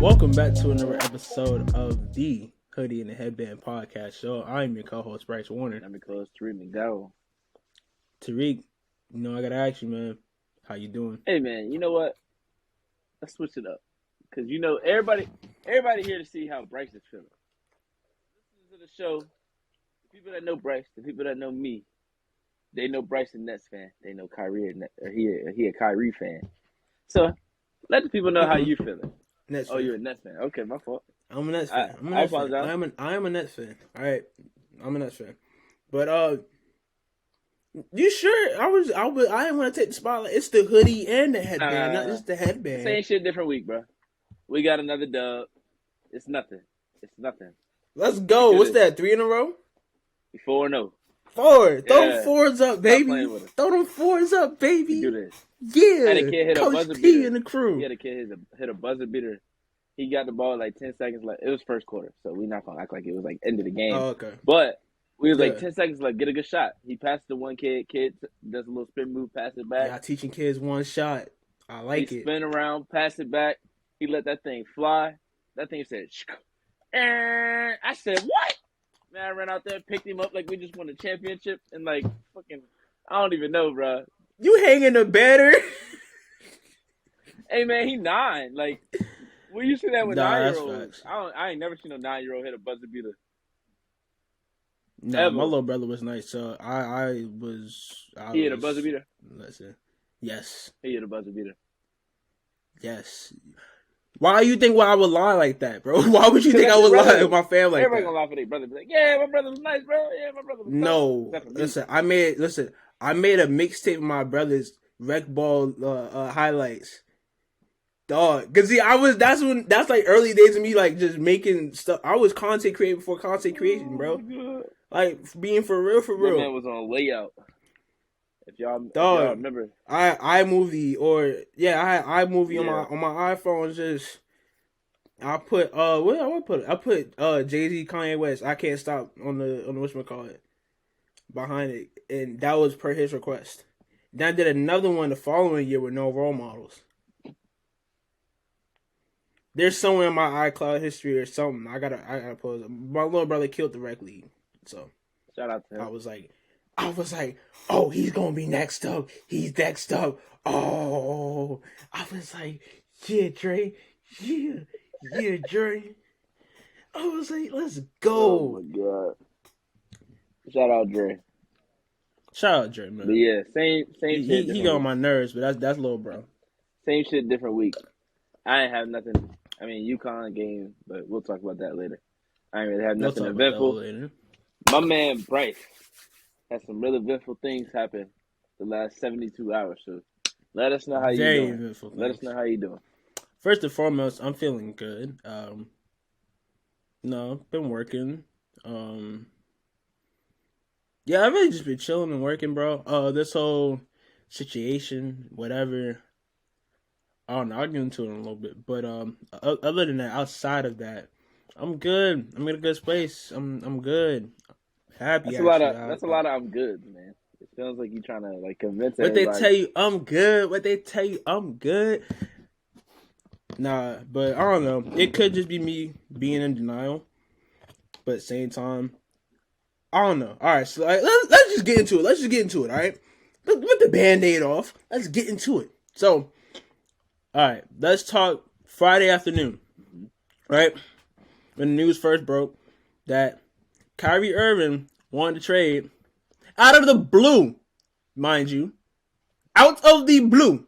Welcome back to another episode of the Hoodie and the Headband podcast show. I'm your co-host, Bryce Warner. I'm your co-host, Tariq McDowell. Tariq, I gotta ask you, man, how you doing? Hey, man, you know what? Let's switch it up. Because, everybody here to see how Bryce is feeling. Listen to the show. The people that know Bryce, the people that know me, they know Bryce a Nets fan. They know Kyrie, he a Kyrie fan. So, let the people know how you feeling. Nets fan. You're a Nets fan. Okay, my fault. I'm a Nets fan. I apologize. I am a Nets fan. All right, I'm a Nets fan. But you sure? I didn't want to take the spotlight. It's the hoodie and the headband, not just the headband. Same shit, different week, bro. We got another dub. It's nothing. Let's go. What's that? 3 in a row? 4-0. 4. Throw them fours up, baby. Throw them fours up, baby. Do this. Yeah. Had a kid hit Coach a buzzer P beater. and the crew. He had a kid hit a buzzer beater. He got the ball like 10 seconds left. It was first quarter, so we're not gonna act like it was like end of the game. Oh, okay. But we was like 10 seconds left. Get a good shot. He passed to one kid. Kid does a little spin move, pass it back. Yeah, teaching kids one shot. I like it. Spin around, pass it back. He let that thing fly. That thing said, and I said, what? Man, I ran out there, picked him up like we just won a championship, and like fucking, I don't even know, bro. You hanging the better? Hey man, he 9. Like, we used to see that with 9-year-olds. I ain't never seen a 9-year-old hit a buzzer beater. No, my little brother was nice. So I He hit a buzzer beater. Listen, yes. He hit a buzzer beater. Yes. Why you think I would lie like that, bro? Why would you think I would lie with my family like everybody that? gonna lie for their brother. Be like, yeah, my brother was nice, bro. Yeah, my brother was nice. No, listen. I made a mixtape of my brother's rec ball highlights. Dog, cause see, that's like early days of me like just making stuff. I was content creating before content creation, bro. Like being for real. That man was on layout. If y'all remember, iMovie iMovie on my iPhone. Just I put I put Jay-Z, Kanye West. I can't stop on the whatchamacallit behind it, and that was per his request. Then I did another one the following year with no role models. There's somewhere in my iCloud history or something. I gotta post. My little brother killed the rec league, so shout out to him. I was like, oh, he's gonna be next up. He's next up. Oh, I was like, yeah, Dre, yeah, Dre. I was like, let's go. Oh my god! Shout out Dre. Shout out Dre, man. But yeah, same shit. He got on my nerves, but that's little bro. Same shit, different week. I ain't have nothing. I mean, UConn game, but we'll talk about that later. I ain't really have nothing eventful. My man Bryce had some really eventful things happen the last 72 hours. So let us know how you doing. Let us know how you doing. First and foremost, I'm feeling good. Been working. Yeah, I've really just been chilling and working, bro. This whole situation, whatever. I don't know. I'll get into it in a little bit, but other than that, outside of that, I'm good. I'm in a good space. I'm good. Happy. That's a lot of I'm good, man. It feels like you trying to like convince everybody. What they tell you I'm good. Nah, but I don't know. It could just be me being in denial, but at the same time, I don't know. All right, so let's just get into it. All right, put the Band-Aid off. Let's get into it. So. All right, let's talk Friday afternoon, right? When the news first broke that Kyrie Irving wanted to trade out of the blue, mind you, out of the blue,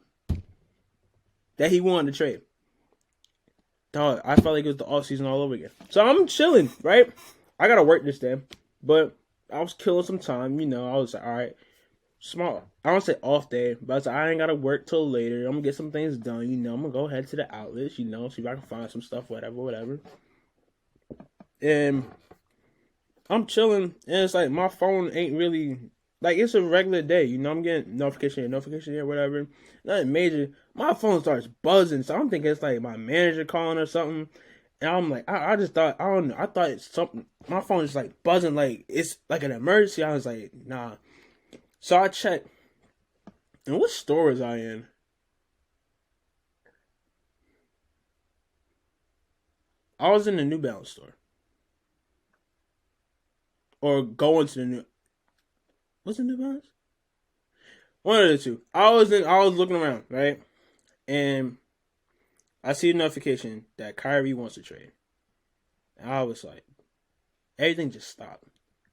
that he wanted to trade. Dog, I felt like it was the offseason all over again. So I'm chilling, right? I got to work this day, but I was killing some time. I was like, all right. Small. I don't say off day, but I was like, I ain't gotta work till later. I'm gonna get some things done. I'm gonna go ahead to the outlets. See if I can find some stuff, whatever. And I'm chilling, and it's like my phone ain't really like it's a regular day. I'm getting notification here, whatever. Nothing major. My phone starts buzzing, so I'm thinking it's like my manager calling or something. And I'm like, I just thought, I don't know. I thought it's something. My phone is like buzzing, like it's like an emergency. I was like, nah. So I checked, and what store was I in? I was in the New Balance store. Or going to the New... Was it New Balance? One of the two. I was looking around, right? And I see a notification that Kyrie wants to trade. And I was like, everything just stopped.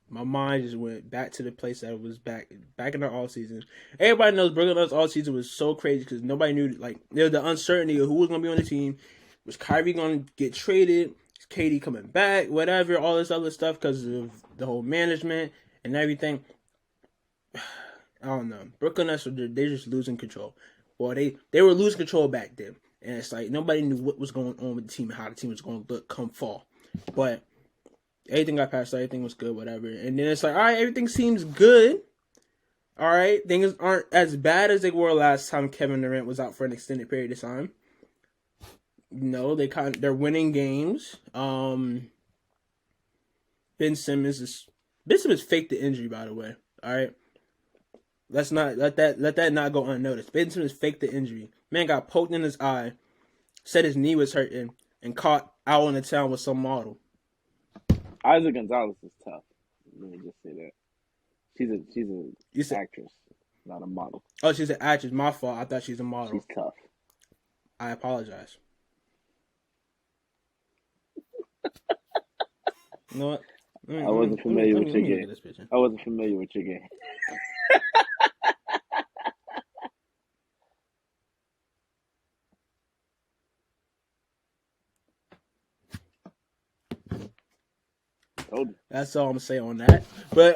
My mind just went back to the place that was back in the off season. Everybody knows Brooklyn Nets off season was so crazy because nobody knew, like, there was the uncertainty of who was going to be on the team. Was Kyrie going to get traded? Is KD coming back? Whatever, all this other stuff because of the whole management and everything. I don't know. Brooklyn Nets, they're just losing control. Well, they were losing control back then. And it's like nobody knew what was going on with the team and how the team was going to look come fall. But everything got past, everything was good, whatever. And then it's like, all right, everything seems good. All right, things aren't as bad as they were last time Kevin Durant was out for an extended period of time. No, they're winning games. Ben Simmons faked the injury, by the way. All right. Let's not let that not go unnoticed. Ben Simmons faked the injury. Man got poked in his eye, said his knee was hurting, and caught out in the town with some model. Isaac Gonzalez is tough. Let me just say that. She's an actress, not a model. Oh, she's an actress. My fault. I thought she's a model. She's tough. I apologize. You know what? I wasn't familiar with your game. I wasn't familiar with your game. That's all I'm saying on that. But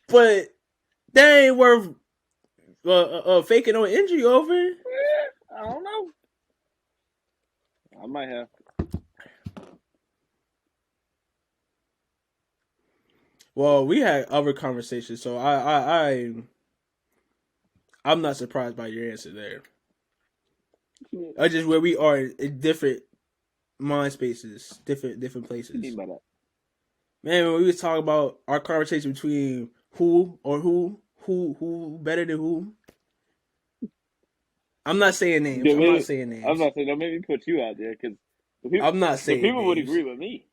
but they ain't worth faking no injury over. I don't know. I might have. Well, we had other conversations, so I'm not surprised by your answer there. Or just where we are in different mind spaces, different places. What do you mean by that? Man, when we was talking about our conversation between who better than who. I'm not saying names. I'm not saying. Don't make me put you out there because I'm not saying people names. would agree with me.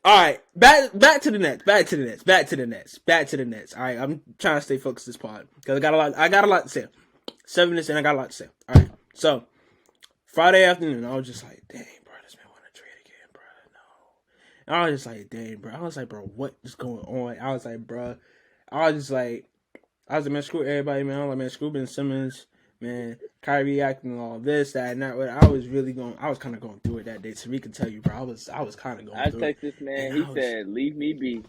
All right, back to the Nets. All right, I'm trying to stay focused this pod because I got a lot to say. 7 minutes in, I got a lot to say. All right, so Friday afternoon, I was just like, dang, bro, this man want to trade again, bro. No, and I was just like, dang, bro. I was like, bro, what is going on? I was like, man, screw everybody, man. I was like, man, screw Ben Simmons, man. Kyrie acting all this, that, and that. I was kind of going through it that day. Tariq can tell you, bro. I was kind of going through it. I text this man. He said, leave me be.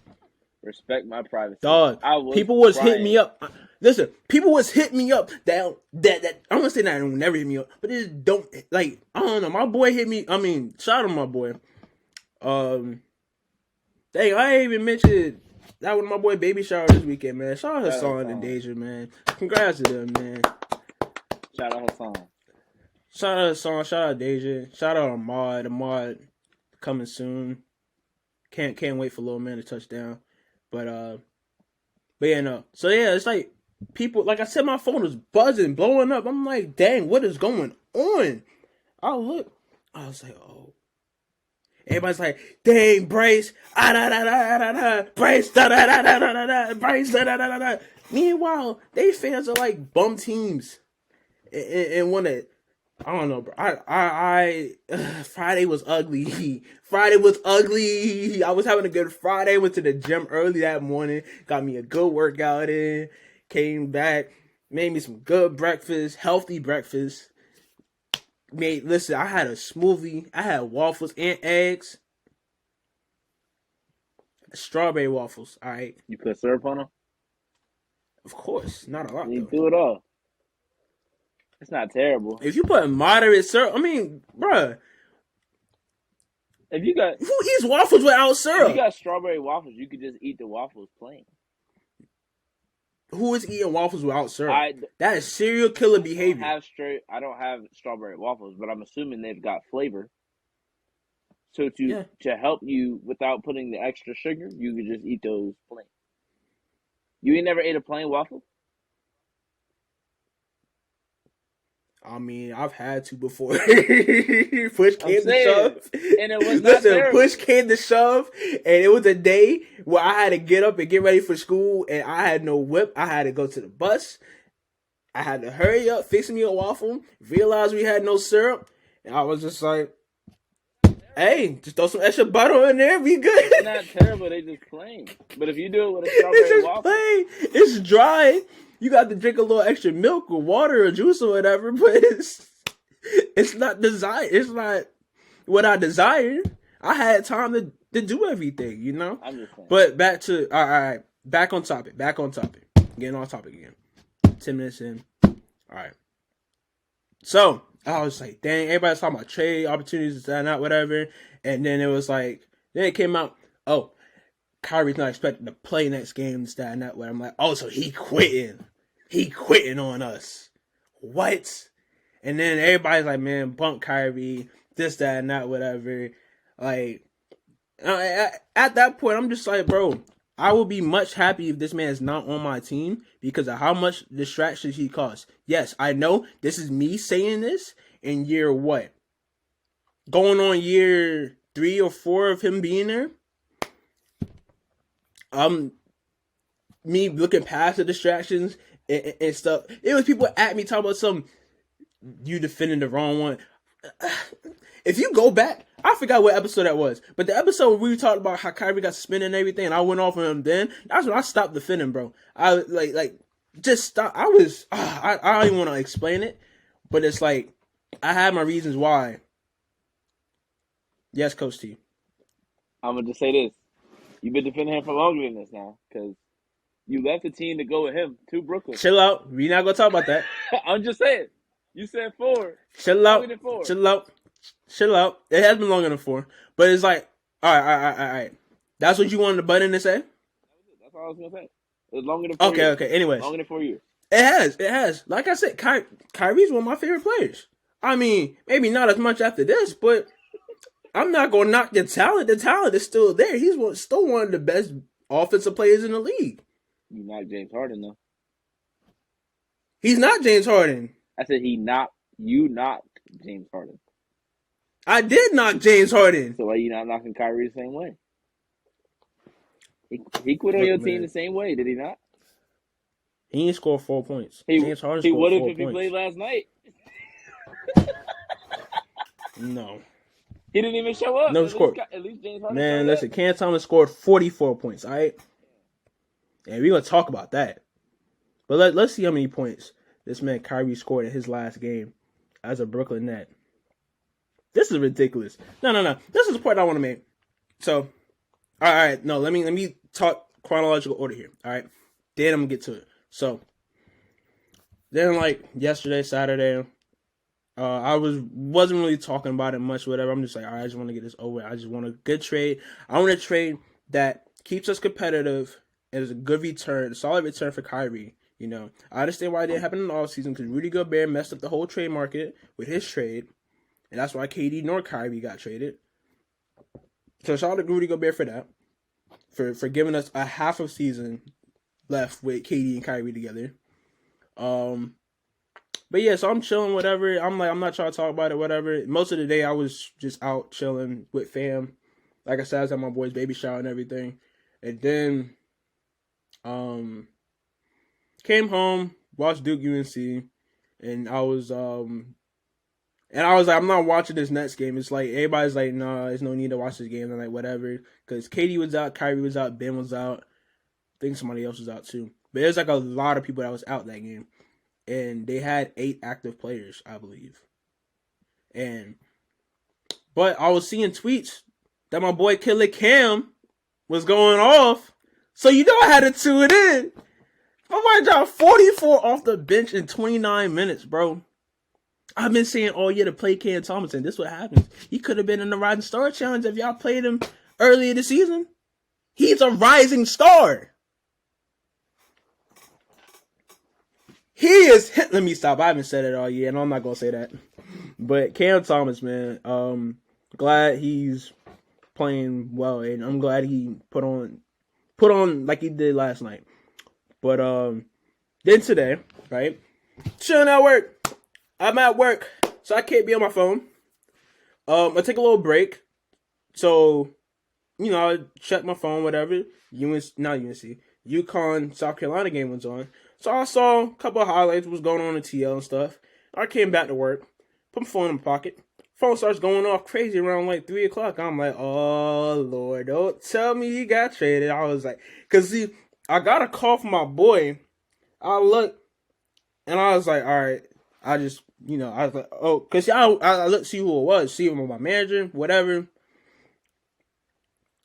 Respect my privacy. Dog, people was hitting me up. Listen, people was hitting me up that I'm gonna say that don't never hit me up, but it just don't, like, I don't know. My boy hit me. I mean, shout out to my boy. Dang, I ain't even mentioned that was my boy baby shower this weekend, man. Shout out Hassan and Deja, man. Congrats to them, man. Shout out Hassan. Shout out Hassan. Shout out Deja. Shout out Ahmad. Ahmad coming soon. Can't wait for little man to touch down. But yeah, no. So yeah, it's like people, like I said, my phone was buzzing, blowing up. I'm like, dang, what is going on? I look, I was like, oh. Everybody's like, dang, Bryce, Bryce, Bryce, Meanwhile, they fans are like bum teams, and want to. I don't know, bro. Friday was ugly. Friday was ugly. I was having a good Friday. Went to the gym early that morning. Got me a good workout in. Came back. Made me some good breakfast. Healthy breakfast. Listen, I had a smoothie. I had waffles and eggs. Strawberry waffles, all right? You put syrup on them? Of course. Not a lot, You though. do it all. It's not terrible. If you put moderate syrup, I mean, bruh. If you got... Who eats waffles without syrup? If you got strawberry waffles, you could just eat the waffles plain. Who is eating waffles without syrup? That is serial killer behavior. I don't have strawberry waffles, but I'm assuming they've got flavor. So to help you without putting the extra sugar, you could just eat those plain. You ain't never ate a plain waffle? I mean, I've had to before. Push came to shove. And it was not terrible. Push came to shove, and it was a day where I had to get up and get ready for school, and I had no whip. I had to go to the bus. I had to hurry up, fix me a waffle, realize we had no syrup, and I was just like, hey, just throw some extra butter in there, we good. It's not terrible, they just plain. But if you do it with a strawberry waffle, plain. It's dry. You got to drink a little extra milk or water or juice or whatever, but it's not desired. It's not what I desired. I had time to do everything, you know? I'm just saying. But back to, all right, back on topic. Getting on topic again. 10 minutes in. All right. So, I was like, dang, everybody's talking about trade opportunities and that, whatever. And then it was like, then it came out, oh, Kyrie's not expected to play next game, this, that, and that, whatever. I'm like, oh, so he quitting. He quitting on us. What? And then everybody's like, man, bump Kyrie, this, that, and that, whatever. Like, at that point, I'm just like, bro, I will be much happy if this man is not on my team because of how much distractions he caused. Yes, I know this is me saying this in year what? Going on year 3 or 4 of him being there. Me looking past the distractions and stuff. It was people at me talking about you defending the wrong one. If you go back, I forgot what episode that was, but the episode where we talked about how Kyrie got suspended and everything, and I went off on him then, that's when I stopped defending, bro. I like just stop. I don't even want to explain it, but it's like, I had my reasons why. Yes, Coach T. I'm going to just say this. You've been defending him for longer than this now, because you left the team to go with him to Brooklyn. Chill out. We're not going to talk about that. I'm just saying. You said 4. Chill out. Chill out. It has been longer than 4. But it's like, all right. That's what you wanted the button to say? That's all I was going to say. It was longer than 4 years. Okay. Anyways. Longer than 4 years. It has. Like I said, Kyrie's one of my favorite players. I mean, maybe not as much after this, but I'm not going to knock the talent. The talent is still there. He's still one of the best offensive players in the league. You knocked James Harden, though. He's not James Harden. I said you knocked James Harden. I did knock James Harden. So why you not knocking Kyrie the same way? He quit on your team the same way, did he not? He didn't score 4 points. James Harden scored 4 points. He would have if he played last night. No. He didn't even show up. No score. At least James Harden. Man, listen, Cam Thomas scored 44 points, all right? And we're going to talk about that. But let's see how many points this man Kyrie scored in his last game as a Brooklyn Net. This is ridiculous. No. This is the point I want to make. So, all right. No, let me talk chronological order here. All right. Then I'm going to get to it. So, then like yesterday, Saturday, I wasn't really talking about it much, whatever. I'm just like, all right, I just want to get this over. I just want a good trade. I want a trade that keeps us competitive and is a good return, a solid return for Kyrie. You know, I understand why it didn't happen in the offseason because Rudy Gobert messed up the whole trade market with his trade. And that's why KD nor Kyrie got traded. So shout out to Rudy Gobert for that. For giving us a half of season left with KD and Kyrie together. But yeah, so I'm chilling, whatever. I'm not trying to talk about it, whatever. Most of the day I was just out chilling with fam. Like I said, I was at my boy's baby shower and everything. And then came home, watched Duke UNC, and I was like, I'm not watching this Nets game. It's like, everybody's like, nah, there's no need to watch this game. I'm like, whatever. Because KD was out, Kyrie was out, Ben was out. I think somebody else was out too. But there's like a lot of people that was out that game. And they had 8 active players, I believe. But I was seeing tweets that my boy Killer Cam was going off. So you know I had to tune in. My boy dropped 44 off the bench in 29 minutes, bro. I've been saying all year to play Cam Thompson. This is what happens. He could have been in the Rising Star Challenge if y'all played him earlier this season. He's a rising star. He is. Let me stop. I haven't said it all year, and I'm not gonna say that. But Cam Thomas, man, glad he's playing well, and I'm glad he put on like he did last night. But then today, right? Chilling at work. I'm at work, so I can't be on my phone. I take a little break, so I check my phone, whatever. Not UNC, UConn, South Carolina game was on, so I saw a couple of highlights, what was going on in TL and stuff. I came back to work, put my phone in my pocket. Phone starts going off crazy around like 3:00. I'm like, oh Lord, don't tell me he got traded. I was like, cause see, I got a call from my boy. I looked and I was like, all right. I just, I was like, oh, cause I looked see who it was, see him with my manager, whatever.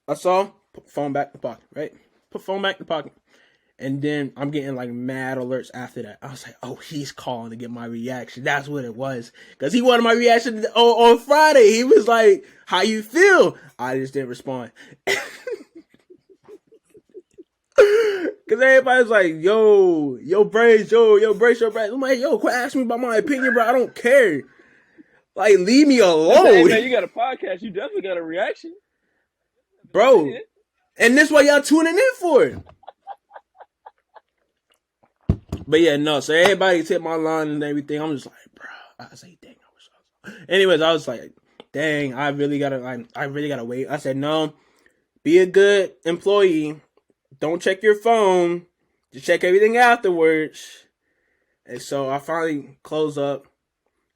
I saw, put phone back in the pocket, right? Put phone back in the pocket. And then I'm getting like mad alerts after that. I was like, oh, he's calling to get my reaction. That's what it was. Because he wanted my reaction on Friday. He was like, how you feel? I just didn't respond. Because everybody's like, yo, Bryce. I'm like, yo, quit asking me about my opinion, bro. I don't care. Like, leave me alone. Hey, man, you got a podcast. You definitely got a reaction. Bro. And this what y'all tuning in for. But yeah, no. So everybody hit my line and everything. I'm just like, bro. I was like, dang. Anyways, I was like, dang. I really gotta wait. I said, no. Be a good employee. Don't check your phone. Just check everything afterwards. And so I finally close up.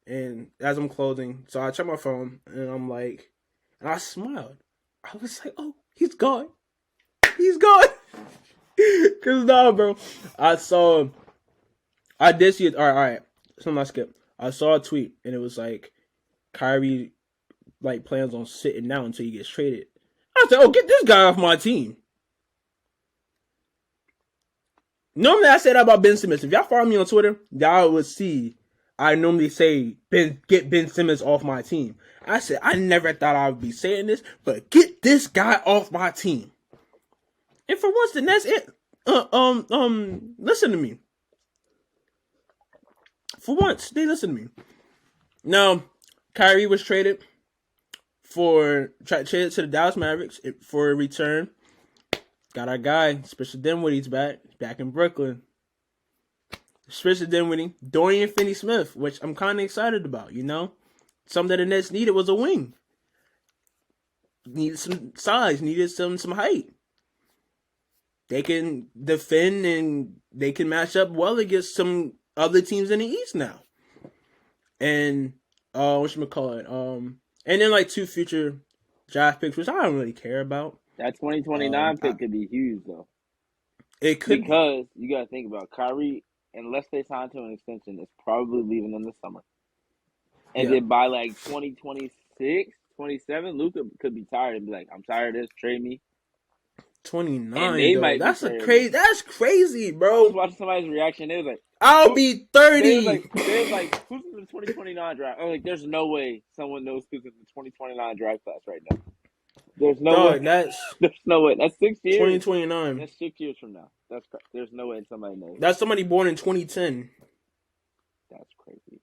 And as I'm closing, so I check my phone and I'm like, and I smiled. I was like, oh, he's gone. He's gone. Cause nah, bro. I did see it. All right. Something I skipped. I saw a tweet and it was like, Kyrie like plans on sitting down until he gets traded. I said, oh, get this guy off my team. Normally I say that about Ben Simmons. If y'all follow me on Twitter, y'all would see I normally say get Ben Simmons off my team. I said I never thought I would be saying this, but get this guy off my team. And for once, the Nets, listen to me. For once, they listen to me. Now, Kyrie was traded to the Dallas Mavericks for a return. Got our guy, Spencer Dinwiddie's back in Brooklyn. Spencer Dinwiddie, Dorian Finney-Smith, which I'm kind of excited about, Something that the Nets needed was a wing. Needed some size, needed some height. They can defend and they can match up well against some other teams in the East now. And whatchamacallit? And then like 2 future draft picks, which I don't really care about. That 2029 pick could be huge though. It could, because you gotta think about Kyrie, unless they sign to an extension, is probably leaving in the summer. And then by like 2026, 27, Luka could be tired and be like, I'm tired of this, trade me. 29, though. That's crazy, bro. I was watching somebody's reaction. They was like, I'll be 30. They was like, who's in the 2029 draft? I'm like, there's no way someone knows who's in the 2029 draft class right now. There's no way. There's no way. That's 6 years. 2029. That's 6 years from now. There's no way somebody knows. That's somebody born in 2010. That's crazy.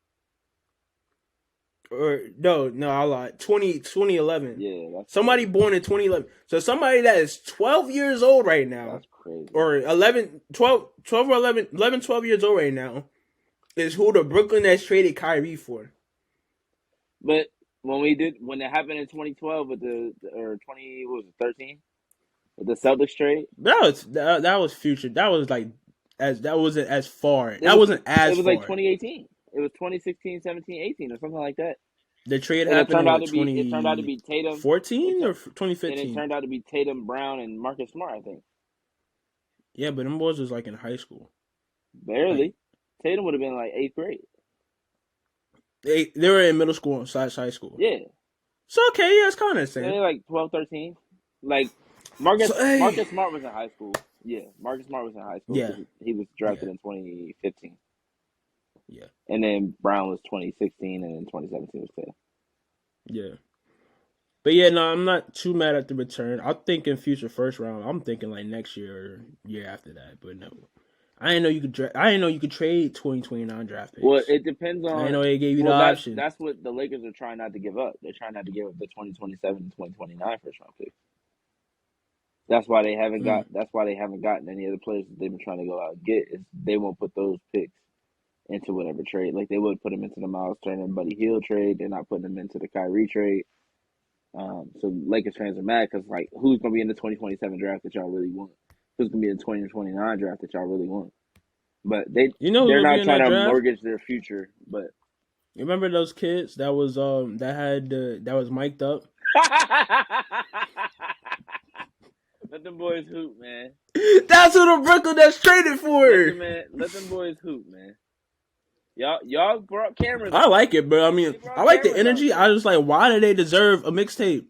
Or no, I lied. 2011. Yeah, that's somebody crazy. Born in 2011. So somebody that is 12 years old right now. That's crazy. Or 12 years old right now is who the Brooklyn Nets traded Kyrie for. But when it happened in 2012 with or 13 with the Celtics trade, that was future. That was like that wasn't as far. It was like 2018. It was 2016, 17, 18 or something like that. The trade happened it turned out to be Tatum 14 or 2015. And it turned out to be Tatum, Brown, and Marcus Smart, I think. Yeah, but them boys was like in high school. Barely. Like, Tatum would have been like 8th grade. They were in middle school / high school. Yeah. So okay, yeah, it's kind of the same. They're like 12, 13. Like Marcus Smart was in high school. Yeah, Marcus Smart was in high school. Yeah. He was drafted in 2015. Yeah. And then Brown was 2016, and then 2017 was Tatum. Yeah. But yeah, no, I'm not too mad at the return. I'm thinking future first round. I'm thinking like next year or year after that. But no, I didn't know you could trade 2029 draft picks. Well, it depends on. I didn't know they gave you the option. That's what the Lakers are trying not to give up. They're trying not to give up the 2027 and 2029 first round picks. That's why they haven't got. That's why they haven't gotten any of the players that they've been trying to go out and get. Is they won't put those picks into whatever trade. Like they would put him into the Miles Turner and Buddy Hield trade. They're not putting him into the Kyrie trade. So Lakers fans are mad because like who's gonna be in the 2027 draft that y'all really want? Who's gonna be in the 2029 draft that y'all really want? But You know who's they're gonna be not in trying that to draft? mortgage their future. But You remember those kids that was that was mic'd up? let them boys hoop, man. That's who the Brooklyn that's traded for. Let them boys hoop, man. Y'all brought cameras. I like it, bro. I mean, I like the energy. I just like, why do they deserve a mixtape?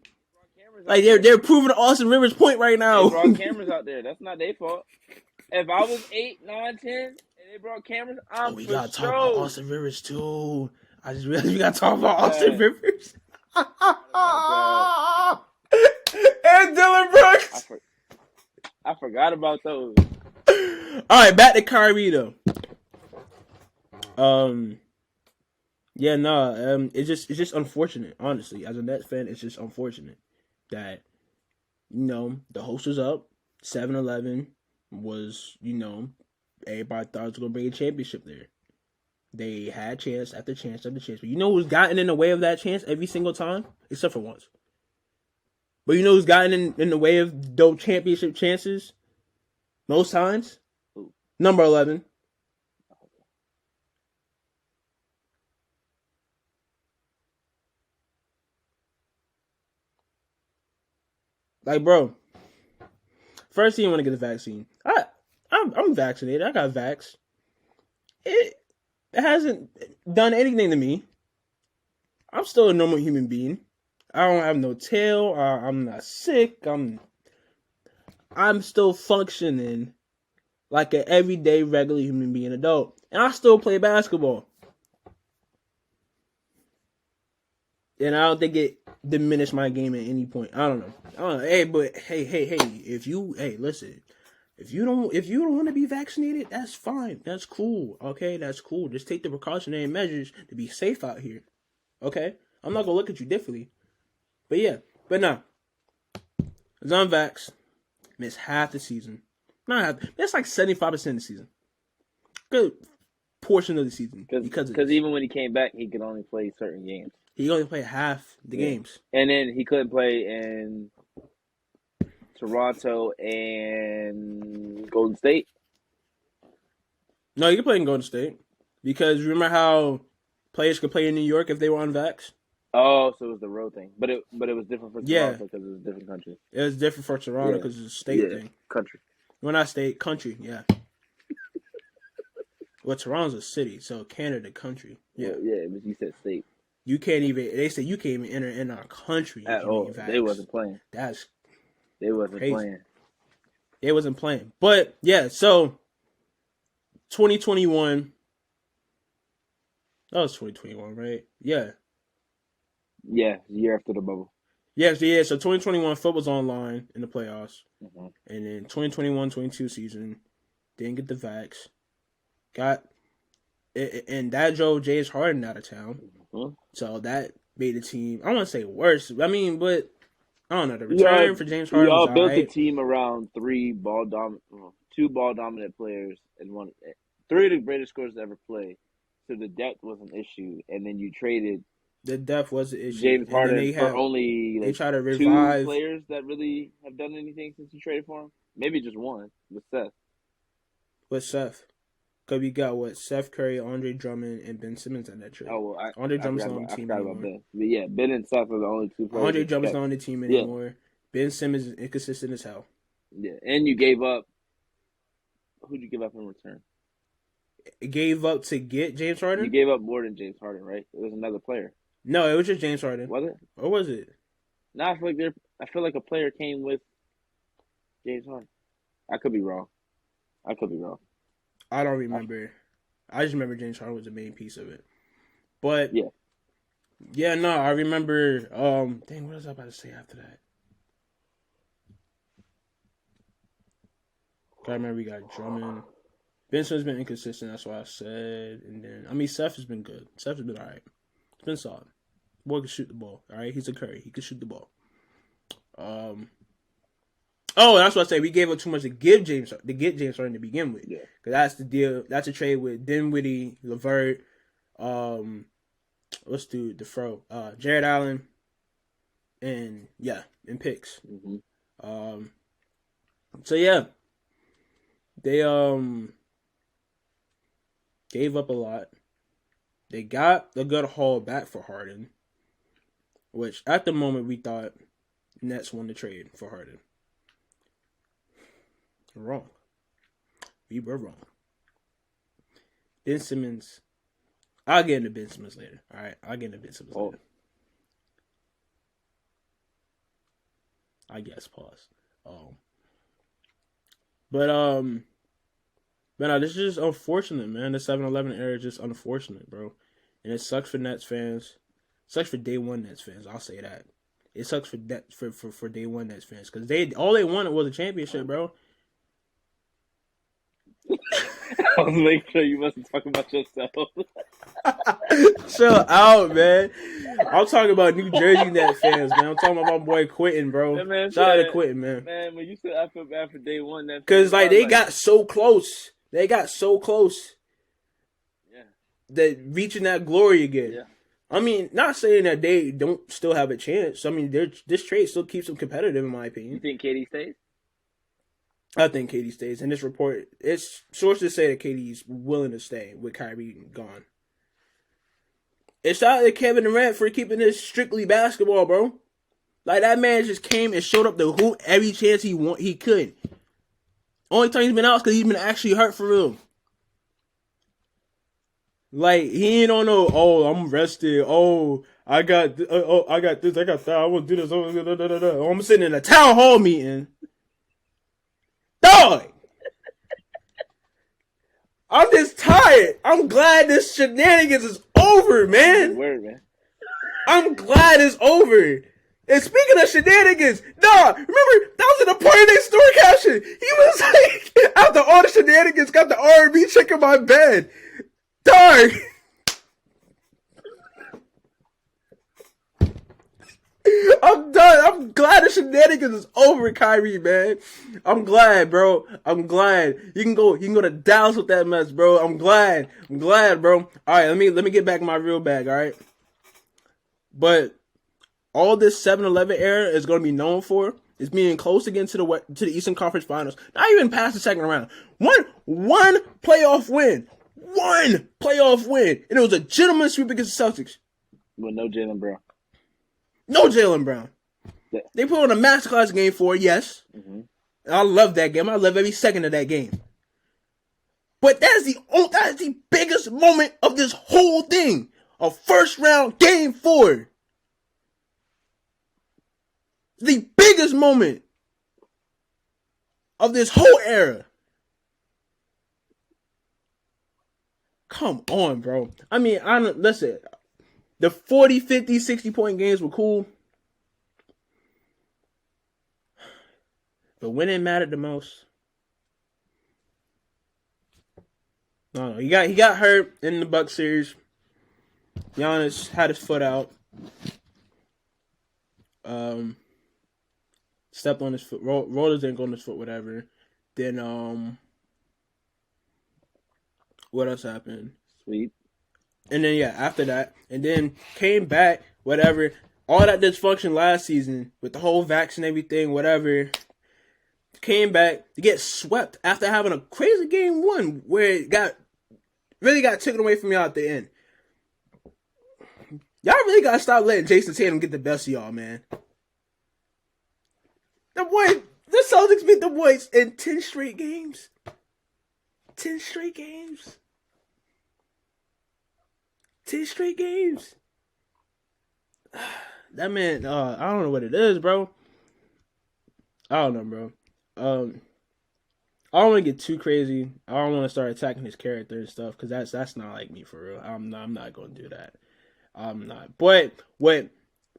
Like they're proving Austin Rivers' point right now. They brought cameras out there. That's not their fault. If I was 8, 9, 10, and they brought cameras, we gotta talk about Austin Rivers too. I just realized we gotta talk about Austin Rivers. And Dylan Brooks. I forgot about those. All right, back to Kyrie though. It's just unfortunate, honestly. As a Nets fan, it's just unfortunate that, the host was up. 7-11 was, everybody thought it was going to bring a championship there. They had chance after chance after chance. But you know who's gotten in the way of that chance every single time? Except for once. But you know who's gotten in the way of those championship chances most times? Number 11. Like, bro, first thing you want to get the vaccine. I'm vaccinated. I got vax. It hasn't done anything to me. I'm still a normal human being. I don't have no tail. I'm not sick. I'm still functioning like an everyday regular human being adult. And I still play basketball. And I don't think it diminished my game at any point. I don't know. Hey, listen. If you don't want to be vaccinated, that's fine. That's cool. Okay, that's cool. Just take the precautionary measures to be safe out here. Okay? I'm not gonna look at you differently. But yeah. But no. As I'm vaxxed, missed half the season. Not half. That's like 75% of the season. Good portion of the season. Because even when he came back, he could only play certain games. He only played half the games. And then he couldn't play in Toronto and Golden State. No, he could play in Golden State. Because remember how players could play in New York if they were unvaxxed? Oh, so it was the road thing. But it was different for Toronto because it was a different country. It was different for Toronto because it's a state thing. Country. Well, not state, country, yeah. Well, Toronto's a city, so Canada, country. Yeah. But you said state. You can't even, they say you can't even enter in our country. At all. They wasn't playing. They wasn't crazy. Playing. They wasn't playing. But, yeah, so 2021. That was 2021, right? Yeah. Yeah, year after the bubble. Yeah, so 2021 football's online in the playoffs. Mm-hmm. And then 2021-22 season, didn't get the vax. And that drove James Harden out of town. Mm-hmm. So that made the team, I don't want to say worse. I mean, but I don't know. The return for James Harden was all built right. the team around two ball dominant players and three of the greatest scorers to ever play. So the depth was an issue. And then you traded the depth was the issue. James Harden for only they try to revive 2 players that really have done anything since you traded for him. Maybe just one with Seth. Because we got Seth Curry, Andre Drummond, and Ben Simmons on that trade. Oh, well, Andre Drummond's not on the team anymore. Ben. But yeah, Ben and Seth are the only 2 players. Andre Drummond's not on the team anymore. Yeah. Ben Simmons is inconsistent as hell. Yeah, and you gave up. Who'd you give up in return? Gave up to get James Harden? You gave up more than James Harden, right? It was another player. No, it was just James Harden. Was it? Or was it? No, I feel like a player came with James Harden. I could be wrong. I don't remember. I just remember James Harden was the main piece of it. But yeah, no, I remember. Dang, what was I about to say after that? I remember we got Drummond. Ben Simmons been inconsistent. That's what I said. And then Seth has been good. Seth has been all right. It's been solid. Boy can shoot the ball. All right, he's a Curry. He can shoot the ball. Oh, that's what I say. We gave up too much to get James Harden to begin with. Yeah. Because that's the deal. That's a trade with Dinwiddie, LeVert, what's the fro? Jared Allen, and picks. Mm-hmm. So yeah, they gave up a lot. They got a good haul back for Harden, which at the moment we thought Nets won the trade for Harden. Wrong. We were wrong. Ben Simmons. I'll get into Ben Simmons later. All right, I'll get into Ben Simmons later. I guess pause. But no, this is just unfortunate, man. The 7-11 era is just unfortunate, bro. And it sucks for Nets fans. It sucks for day one Nets fans. I'll say that. It sucks for day one Nets fans because all they wanted was a championship, bro. I was making sure you wasn't talking about yourself. Chill out, man. I'm talking about New Jersey Nets fans, man. I'm talking about my boy Quentin, bro. Shout out to Quentin, man. Man, when you said I feel bad for day one, that's because they got so close. They got so close. Yeah. That reaching that glory again. Yeah. I mean, not saying that they don't still have a chance. I mean, this trade still keeps them competitive, in my opinion. You think KD stays? I think KD stays. In this report, it's sources say that KD's willing to stay with Kyrie gone. It's not that Kevin Durant for keeping this strictly basketball, bro. Like, that man just came and showed up to hoop every chance he could. Only time he's been out is because he's been actually hurt for real. Like, he ain't on no, I'm rested. I got this, I got that. I want to do this. I'm sitting in a town hall meeting. Dog! I'm just tired. I'm glad this shenanigans is over, man. Word, man. I'm glad it's over. And speaking of shenanigans, remember, that was in the part of their story caption. He was like, after all the shenanigans, got the R&B chick in my bed. Dog! I'm done. I'm glad the shenanigans is over, Kyrie, man. I'm glad, bro. I'm glad. You can go to Dallas with that mess, bro. I'm glad, bro. All right, let me get back in my real bag, all right? But all this 7-11 era is going to be known for is being close again to the Eastern Conference Finals. Not even past the second round. One playoff win. One playoff win. And it was a gentleman's sweep against the Celtics. With no Jaylen Brown. No Jaylen Brown. Yeah. They put on a masterclass game for it, yes. Mm-hmm. I love that game. I love every second of that game. But that is the biggest moment of this whole thing. A first round game 4. The biggest moment of this whole era. Come on, bro. I mean, listen. The 40, 50, 60-point games were cool. But when it mattered the most, no. He got hurt in the Bucks series. Giannis had his foot out. Stepped on his foot. Rolled his ankle on his foot, whatever. Then, what else happened? Sweet. And then, after that. And then came back, whatever. All that dysfunction last season with the whole vax and everything, whatever. Came back to get swept after having a crazy game 1 where it really got taken away from y'all at the end. Y'all really got to stop letting Jason Tatum get the best of y'all, man. The Celtics beat the boys in 10 straight games. 10 straight games. 10 straight games. That man, I don't know what it is, bro. I don't know, bro. I don't want to get too crazy. I don't want to start attacking his character and stuff because that's not like me for real. I'm not going to do that. I'm not. But what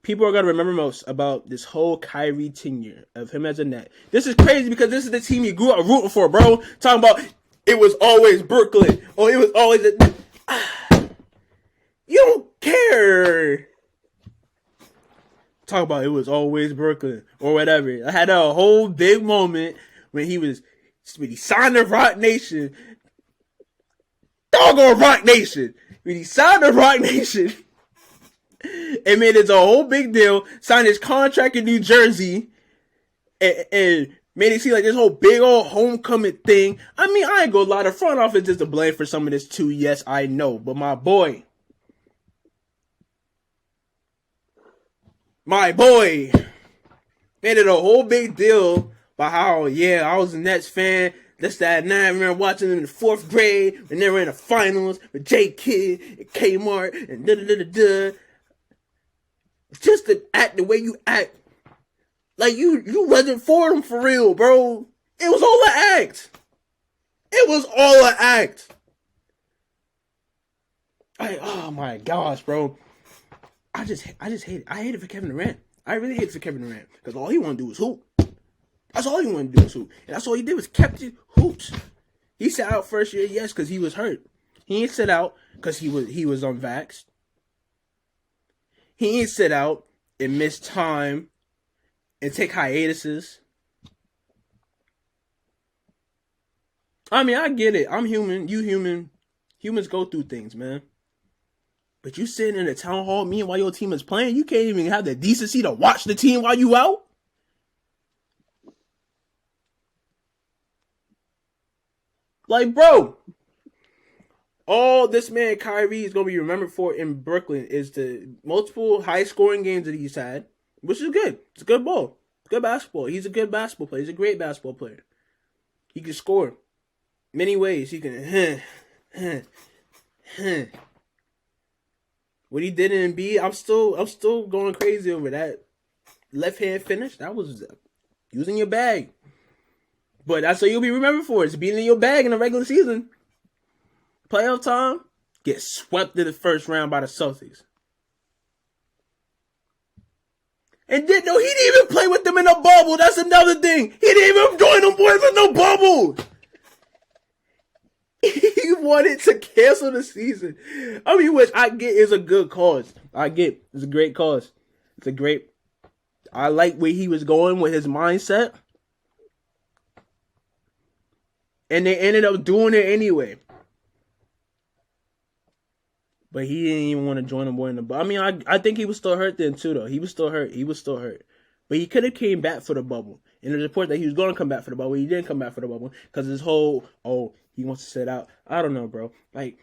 people are going to remember most about this whole Kyrie tenure of him as a Net. This is crazy because this is the team you grew up rooting for, bro. Talking about it was always Brooklyn. It was always You don't care. talk about it was always Brooklyn or whatever. I had a whole big moment when he signed the Rock Nation. Doggone Rock Nation. When he signed the Rock Nation and made it a whole big deal, signed his contract in New Jersey, and made it seem like this whole big old homecoming thing. I mean, I ain't gonna lie, the front office is to blame for some of this too. Yes, I know. But my boy, made it a whole big deal about how, yeah, I was a Nets fan. This, that, and that. I remember watching them in the 4th grade when they were in the finals with J. Kidd and Kmart and da-da-da-da-da. Just to act the way you act. Like, you wasn't for them for real, bro. It was all an act. It was all an act. Oh my gosh, bro. I just hate it. I hate it for Kevin Durant. I really hate it for Kevin Durant. Because all he want to do is hoop. That's all he wanted to do was hoop. And that's all he did was kept it hoops. He sat out first year, yes, because he was hurt. He ain't sit out because he was unvaxxed. He ain't sit out and miss time and take hiatuses. I mean, I get it. I'm human. You human. Humans go through things, man. But you sitting in a town hall meeting while your team is playing, you can't even have the decency to watch the team while you out? Like, bro, all this man Kyrie is going to be remembered for in Brooklyn is the multiple high-scoring games that he's had, which is good. It's a good ball. Good basketball. He's a good basketball player. He's a great basketball player. He can score many ways. He can, What he did in Embiid, I'm still going crazy over that left hand finish. That was using your bag. But that's what you'll be remembered for. It's being in your bag in the regular season. Playoff time, get swept in the first round by the Celtics. And he didn't even play with them in a bubble. That's another thing. He didn't even join them boys in no bubble. He wanted to cancel the season. I mean, which I get is a good cause. It's a great cause. I like where he was going with his mindset. And they ended up doing it anyway. But he didn't even want to join the boy in the bubble. I mean, I think he was still hurt then too, though. He was still hurt. But he could have came back for the bubble. And there's a report that he was going to come back for the bubble. He didn't come back for the bubble because his whole, he wants to sit out. I don't know, bro. Like,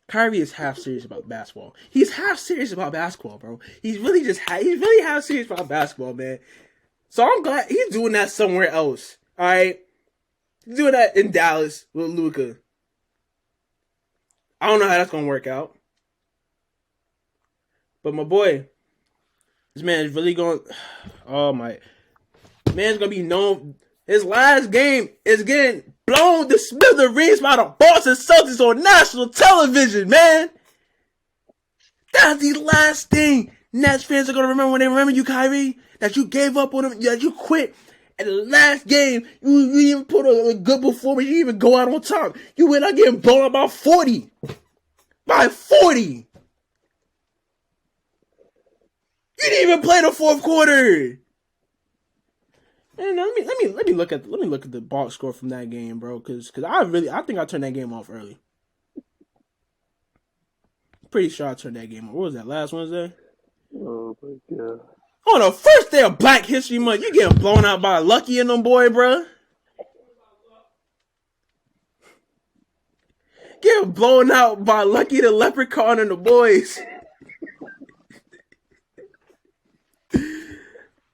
Kyrie is half serious about basketball. He's half serious about basketball, bro. He's really half serious about basketball, man. So I'm glad he's doing that somewhere else. All right. He's doing that in Dallas with Luka. I don't know how that's going to work out. But my boy, this man is really going, man's going to be known. His last game is getting blown to smithereens by the Boston Celtics on national television, man. That's the last thing Nets fans are going to remember when they remember you, Kyrie. That you gave up on them, that you quit. And the last game, you even put a good performance. You didn't even go out on top. You went out getting blown up by 40. By 40. You didn't even play the fourth quarter. And let me look at the box score from that game, bro. Cause I think I turned that game off early. Pretty sure I turned that game off. What was that, last Wednesday? Oh my god. On the first day of Black History Month, you getting blown out by Lucky and them boy, bro. Getting blown out by Lucky the Leprechaun and the boys.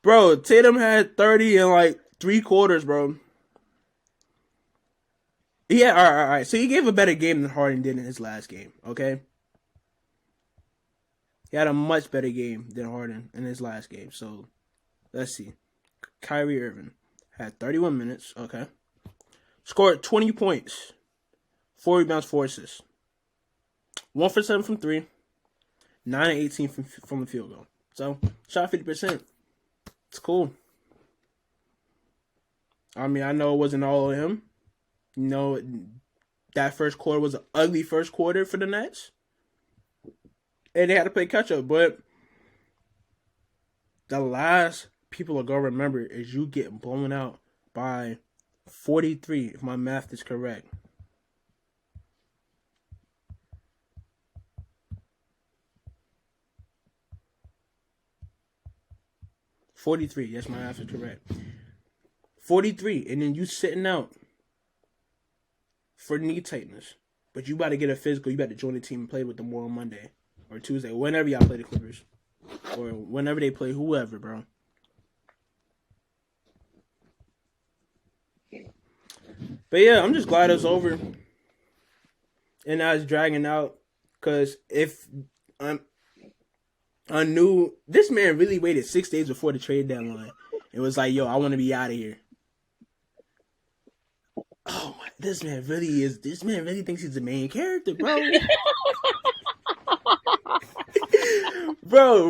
Bro, Tatum had 30 in like 3 quarters, bro. Yeah, all right. So he gave a better game than Harden did in his last game, okay? He had a much better game than Harden in his last game. So, let's see. Kyrie Irving had 31 minutes, okay? Scored 20 points. 4 rebounds, 4 assists. 1 for 7 from 3. 9 and 18 from the field goal. So, shot 50%. It's cool. I mean, I know it wasn't all of him. You know, that first quarter was an ugly first quarter for the Nets. And they had to play catch up, but the last people are gonna remember is you getting blown out by 43, if my math is correct. $43, yes, my math is correct. 43, and then you sitting out for knee tightness. But you about to get a physical. You about to join the team and play with them more on Monday or Tuesday, whenever y'all play the Clippers. Or whenever they play whoever, bro. But yeah, I'm just glad it's over. And now it's dragging out. Because if I knew this man really waited 6 days before the trade deadline. It was like, yo, I want to be out of here. Oh my, this man really thinks he's the main character, bro.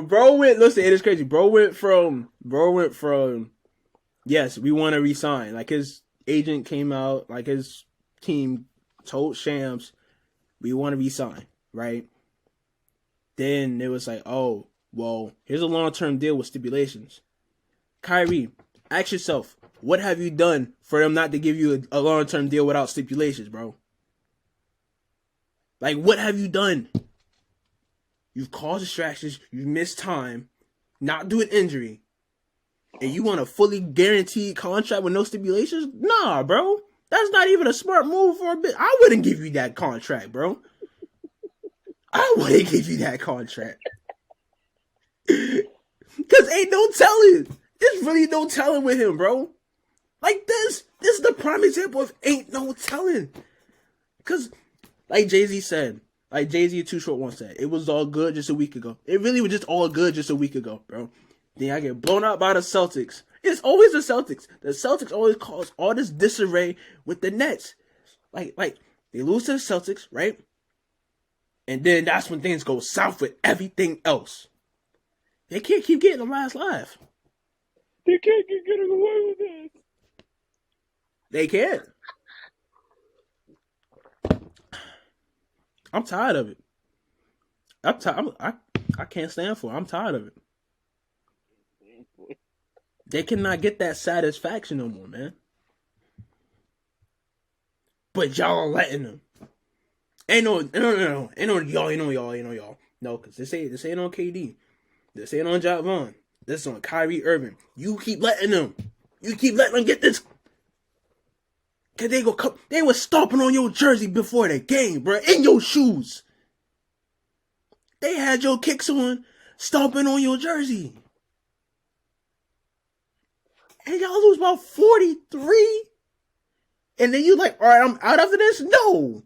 bro went, listen, it is crazy. Bro went from, yes, we want to resign. Like his agent came out, like his team told Shams, we want to resign, right? Then it was like, oh, well, here's a long-term deal with stipulations. Kyrie, ask yourself, what have you done for them not to give you a long-term deal without stipulations, bro? Like, what have you done? You've caused distractions, you've missed time, not due to injury, and you want a fully guaranteed contract with no stipulations? Nah, bro. That's not even a smart move for a bit. I wouldn't give you that contract, bro. I wouldn't give you that contract. Because ain't no telling. There's really no telling with him, bro. Like this is the prime example of ain't no telling. Because, like Jay-Z said, like Jay-Z Too Short once said, it was all good just a week ago. It really was just all good just a week ago, bro. Then I get blown out by the Celtics. It's always the Celtics. The Celtics always cause all this disarray with the Nets. Like they lose to the Celtics, right? And then that's when things go south with everything else. They can't keep getting the last laugh. They can't keep getting away with it. They can't. I'm tired of it. I can't stand for it. I'm tired of it. They cannot get that satisfaction no more, man. But y'all are letting them. Ain't no y'all. No, because this ain't on KD. This ain't on Javon. This is on Kyrie Irving. You keep letting them. You keep letting them get this. Cause they was stomping on your jersey before the game, bro. In your shoes. They had your kicks on, stomping on your jersey. And y'all lose about 43. And then you like, all right, I'm out after this? No.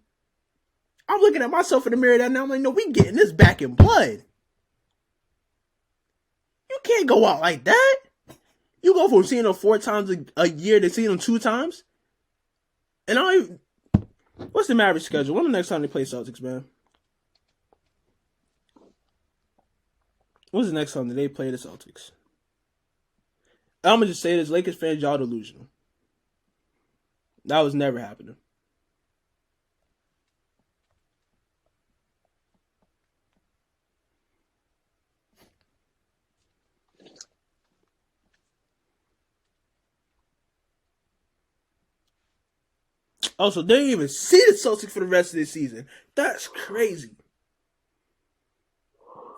I'm looking at myself in the mirror now. I'm like, no, we getting this back in blood. You can't go out like that. You go from seeing them 4 times a year to seeing them 2 times. And what's the Mavericks schedule? When the next time they play Celtics, man? When's the next time that they play the Celtics? I'm going to just say this. Lakers fans, y'all delusional. That was never happening. Also, they didn't even see the Celtics for the rest of the season. That's crazy.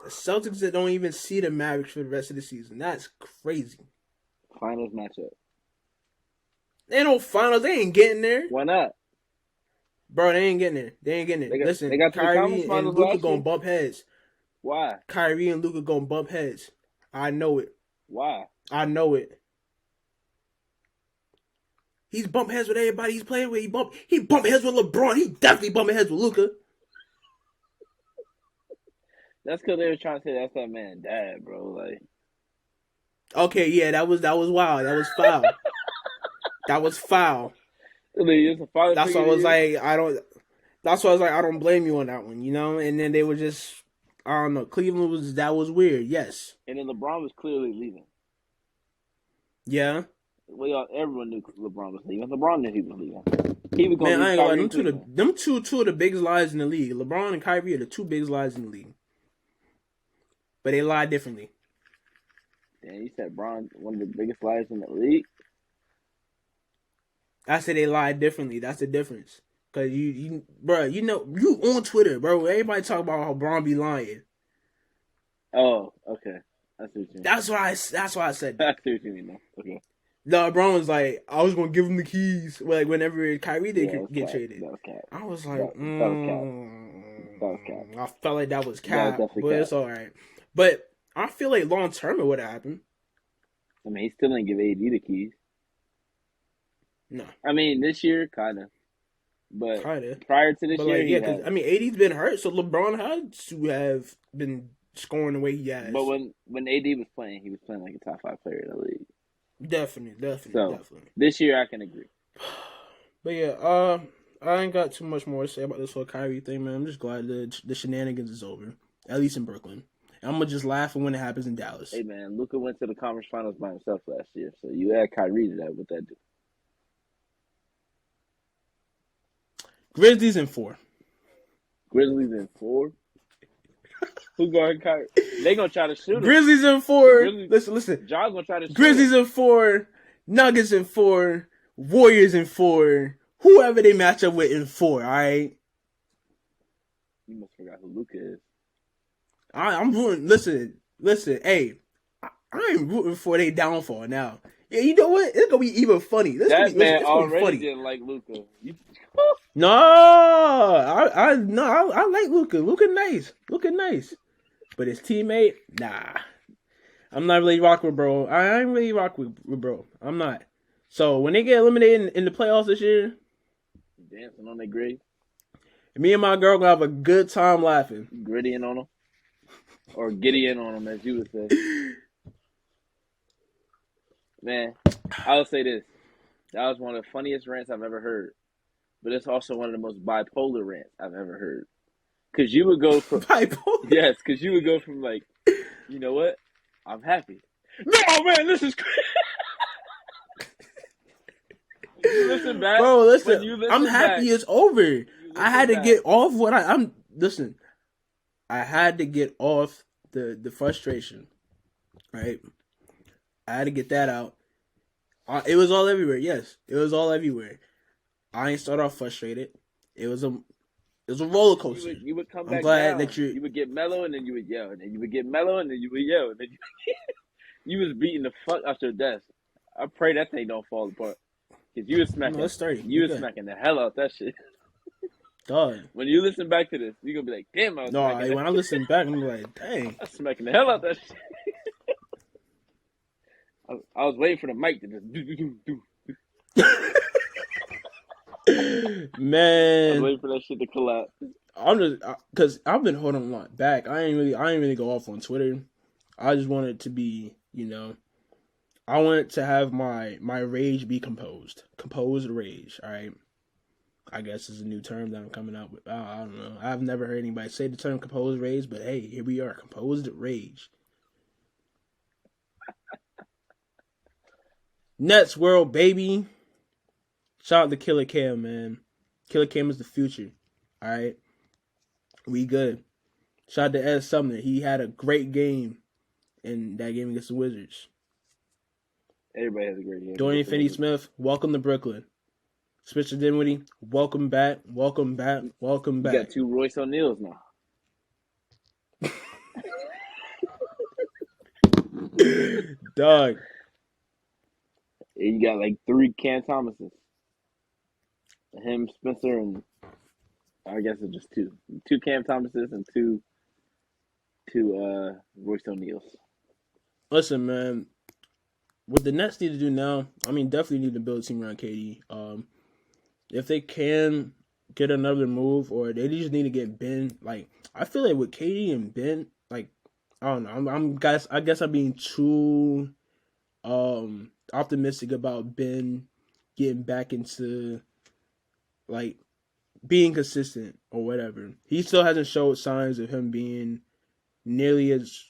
The Celtics that don't even see the Mavericks for the rest of the season. That's crazy. Finals matchup. They no finals. They ain't getting there. Why not? Bro, they ain't getting there. Listen, they got Kyrie and Luka gonna bump heads. Why? Kyrie and Luka gonna bump heads. I know it. Why? I know it. He's bumped heads with everybody he's playing with. He bumped heads with LeBron. He definitely bumping heads with Luka. That's because they were trying to say that's that man's dad, bro. Like, okay, yeah, that was wild. That was foul. That was foul. I mean, it's a father. That's why I was like, I don't blame you on that one, you know. And then they were just, I don't know. Cleveland was weird. Yes. And then LeBron was clearly leaving. Yeah. Well, everyone knew LeBron was leaving. LeBron knew he was leaving. He was going. Man, I ain't gonna lie. Them two of the biggest lies in the league. LeBron and Kyrie are the 2 biggest lies in the league. But they lie differently. Damn, you said Bron, one of the biggest liars in the league. I said they lied differently. That's the difference. Cause bro, you on Twitter, bro. Everybody talk about how Bron be lying. Oh, okay. That's what you mean. That's why I said that. That's what you mean. Though. Okay. No, Bron was like, I was gonna give him the keys. Like whenever Kyrie did get cap. traded, That was cap. I was like, that was cap. I felt like that was cap, but cap. it's all right. But I feel like long term it would have happened. I mean, he still didn't give AD the keys. No. I mean, this year, kind of. But Kinda. prior to this year, like, yeah, because I mean, AD's been hurt, so LeBron had to have been scoring the way he has. But when AD was playing, he was playing like a top 5 player in the league. Definitely. So, this year I can agree. But yeah, I ain't got too much more to say about this whole Kyrie thing, man. I'm just glad the shenanigans is over, at least in Brooklyn. I'm gonna just laugh when it happens in Dallas. Hey man, Luka went to the conference finals by himself last year, so you add Kyrie to that. What that do? Grizzlies in 4. Grizzlies in 4. Who guarding Kyrie? They gonna try to shoot him. Grizzlies in 4. Listen. John's gonna try to shoot Grizzlies him. in 4. Nuggets in 4. Warriors in 4. Whoever they match up with in 4. All right. You must forgot who Luka is. I'm rooting. Listen. Hey, I ain't rooting for their downfall now. Yeah, you know what? It's gonna be even funny. That man already didn't like Luka. No, I like Luka. Luka nice. But his teammate, nah. I'm not really rocking with bro. I ain't really rocking with bro. I'm not. So when they get eliminated in the playoffs this year, dancing on their grave. Me and my girl gonna have a good time laughing. Grittying on them. Or Gideon on them, as you would say. Man, I'll say this. That was one of the funniest rants I've ever heard. But it's also one of the most bipolar rants I've ever heard. Because you would go from... Bipolar? Yes, because you would go from like, you know what? I'm happy. No, man, this is crazy. You listen back. Bro, listen, I'm happy it's over. I had to get off what I'm... Listen, I had to get off the frustration, right? I had to get that out. It was all everywhere. Yes, it was all everywhere. I ain't start off frustrated. It was a roller coaster. You would come back down. That you would get mellow, and then you would yell, and then you would get mellow, and then you would yell, and then you was beating the fuck out your desk. I pray that thing don't fall apart, because you was smacking. No, it's 30. You was smacking the hell out that shit. Dog. When you listen back to this, you gonna be like, "Damn, I was." No, when I listen back, I'm like, "Dang, I was smacking the hell out that shit." I was waiting for the mic to just do. Man, I was waiting for that shit to collapse. I'm just because I've been holding a lot back. I ain't really go off on Twitter. I just wanted to be, I wanted to have my rage be composed rage. All right, I guess is a new term that I'm coming out with. I don't know. I've never heard anybody say the term composed rage, but hey, here we are, composed rage. Nets world, baby. Shout out to Killer Cam, man. Killer Cam is the future. All right. We good. Shout out to Ed Sumner. He had a great game in that game against the Wizards. Everybody has a great game. Dorian Finney-Smith, welcome to Brooklyn. Spencer Dinwiddie, welcome back. Welcome back. Welcome back. You got 2 Royce O'Neals now. Dog. You got like 3 Cam Thomases. Him, Spencer, and I guess it's just 2. 2 Cam Thomases and 2 Royce O'Neals. Listen, man. What the Nets need to do now, definitely need to build a team around KD. If they can get another move, or they just need to get Ben. Like, I feel like with KD and Ben, like, I don't know. I guess I'm being too optimistic about Ben getting back into like being consistent or whatever. He still hasn't showed signs of him being nearly as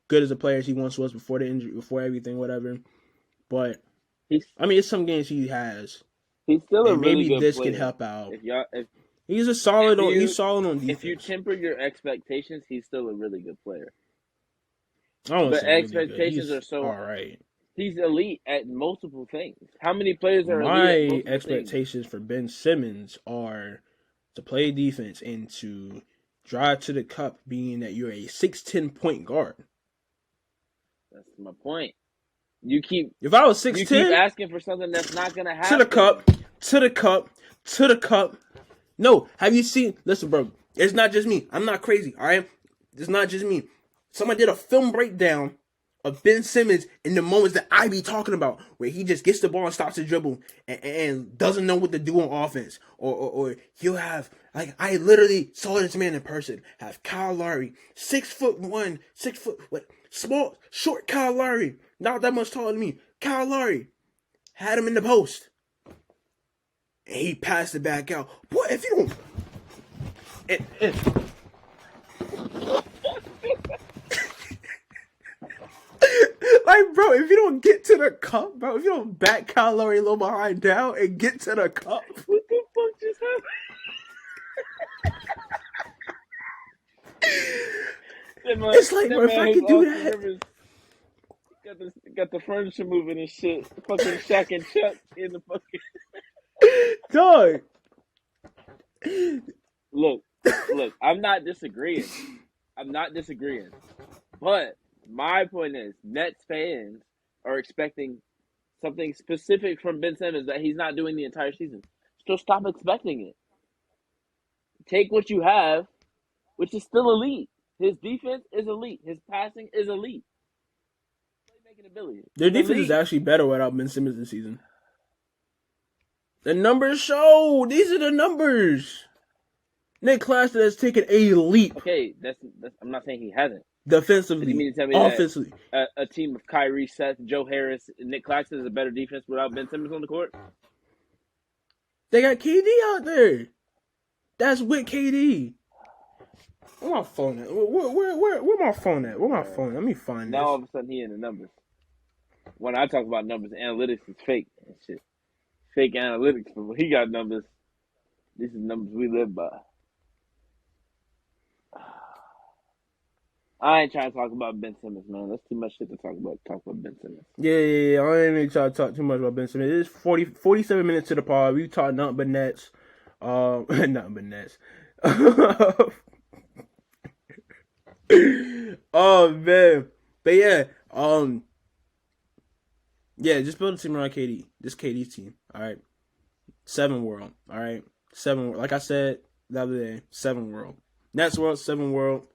good as a player as he once was before the injury, before everything, whatever. But it's some games he has. He's still a really maybe good this player. can help out. He's solid on defense. If you temper your expectations, he's still a really good player. I don't But say really good. expectations He's are so. all right. He's elite at multiple things. How many players are My elite at multiple expectations for Ben Simmons are to play defense and to drive to the cup, being that you're a 6'10" point guard. That's my point. You keep If I was 6'10", asking for something that's not gonna happen. to the cup. No, have you seen? Listen, bro, it's not just me. I'm not crazy. All right, it's not just me. Someone did a film breakdown of Ben Simmons in the moments that I be talking about, where he just gets the ball and stops the dribble and doesn't know what to do on offense, or he'll have, like, I literally saw this man in person have Kyle Lowry, 6'1", small, short Kyle Lowry, not that much taller than me. Kyle Lowry had him in the post, and he passed it back out. What if you don't? Like, bro, if you don't get to the cup, bro, if you don't back Kyle Lowry a little behind down and get to the cup, what the fuck just happened? It's like, bro, if I could do that. Got the furniture moving and shit. Fucking Shaq and Chuck in the fucking. Dog. Look, I'm not disagreeing. But my point is, Nets fans are expecting something specific from Ben Simmons that he's not doing the entire season. So stop expecting it. Take what you have, which is still elite. His defense is elite. His passing is elite. Playmaking ability. Their defense is actually better without Ben Simmons this season. The numbers show. These are the numbers. Nick Claxton has taken a leap. Okay, that's I'm not saying he hasn't. Defensively, you mean to tell me offensively, a team of Kyrie, Seth, Joe Harris, and Nick Claxton is a better defense without Ben Simmons on the court? They got KD out there. That's with KD. Where my phone at? Where my phone at? Where my phone? Let me find now this. All of a sudden he in the numbers. When I talk about numbers, analytics is fake and shit. Fake analytics, but when he got numbers, these are numbers we live by. I ain't trying to talk about Ben Simmons, man. That's too much shit to talk about. Talk about Ben Simmons. Yeah. I ain't even trying to talk too much about Ben Simmons. It's 47 minutes to the pod. We talked nothing but Nets. Nothing but Nets. Oh man, but yeah, just build a team around KD. This KD team, all right. 7 world, all right. 7 world. Like I said the other day, 7 world. Nets world, 7 world.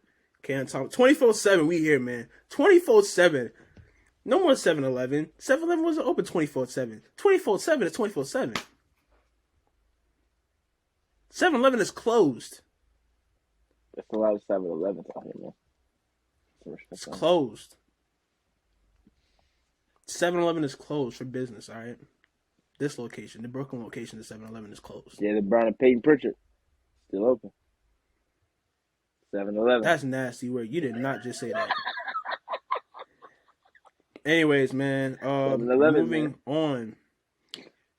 Can't talk 24/7. We here, man. 24/7. No more 7-Eleven. 7-Eleven wasn't open 24/7. 24/7 is 24/7. 7-Eleven is closed. There's a lot of 7-Elevens out here, man. It's closed. 7-Eleven is closed for business, all right? This location, the Brooklyn location, the 7-Eleven is closed. Yeah, the Brown and Peyton Pritchard still open. 7-Eleven. That's nasty word. You did not just say that. Anyways, man, moving on.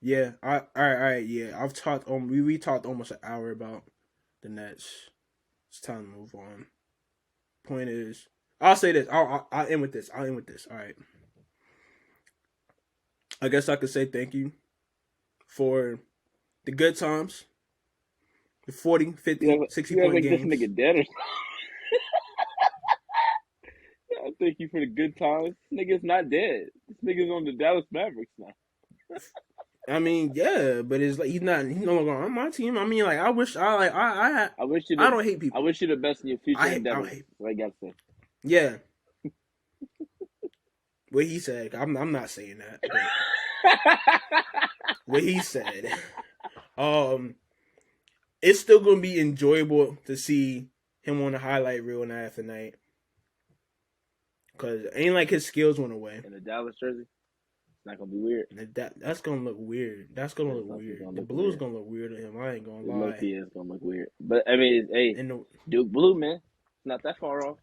Yeah, all right, yeah. I've talked we talked almost an hour about the Nets. It's time to move on. Point is, I'll say this. I'll end with this. All right. I guess I could say thank you for the good times. The 40, 50, 60 point make games. This nigga dead or something. Thank you for the good times. This nigga's not dead. This nigga's on the Dallas Mavericks now. I mean, yeah, but it's like he's no longer on my team. I mean, like I wish I don't hate people. I wish you the best in your future endeavors. That's what I gotta say. Yeah. What he said, I'm not saying that. What he said. It's still gonna be enjoyable to see him on the highlight reel night after night. Cause it ain't like his skills went away. In the Dallas jersey, it's not gonna be weird. That's gonna look weird. That's gonna look weird. The blue's gonna look weird to him. I ain't gonna lie. Low-key is gonna look weird. But I mean, hey, Duke blue, man. It's not that far off.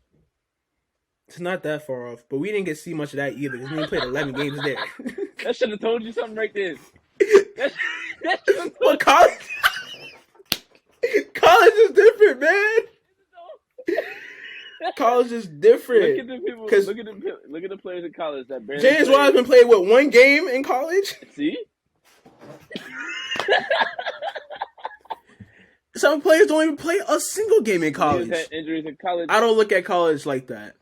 It's not that far off, but we didn't get to see much of that either because we played 11 games there. That should have told you something right there. But college is different, man. college is different. Look at the people. Look at the players in college that barely. James Wiseman played what, one game in college? See. Some players don't even play a single game in college. Had injuries in college. I don't look at college like that.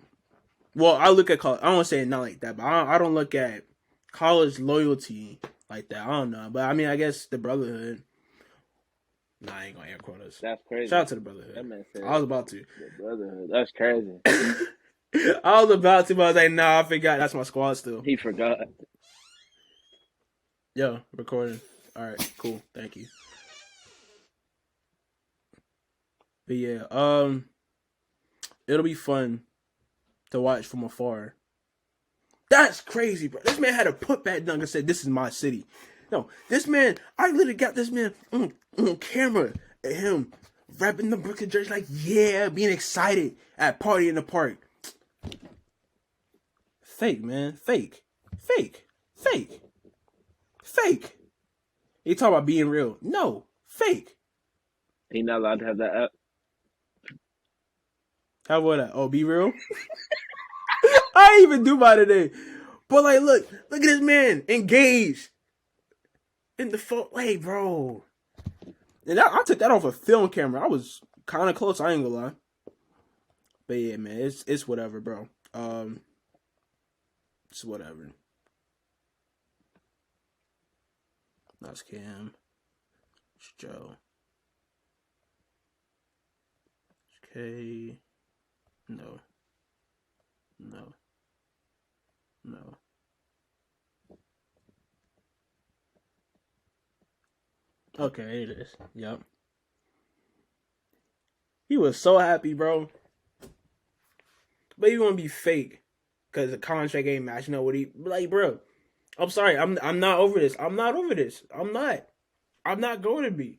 Well, I look at college. I don't want to say it not like that, but I don't look at college loyalty like that. I don't know. But I mean, I guess the brotherhood. Nah, I ain't gonna air quotas. That's crazy. Shout out to the brotherhood. That man said I was about to. The brotherhood. That's crazy. I was about to, but I was like, nah, I forgot. That's my squad still. He forgot. Yo, recording. All right, cool. Thank you. But yeah, it'll be fun to watch from afar. That's crazy, bro. This man had a putback dunk and said, "This is my city." No, this man, I literally got this man on camera at him rapping the Brooklyn jersey, like, yeah, being excited at Party in the Park. Fake, man. Fake. You talk about being real. No, fake. He not allowed to have that app. How about that? Oh, be real? I ain't even do by today. But like, look at this man engaged in the phone. Hey, bro. And I took that off a film camera. I was kind of close. I ain't gonna lie. But yeah, man, it's whatever, bro. It's whatever. That's Cam. It's Joe. It's K. No. Okay, it is. Yep. He was so happy, bro. But he want to be fake because the contract ain't matching up with he. Like, bro, I'm sorry. I'm not over this. I'm not going to be.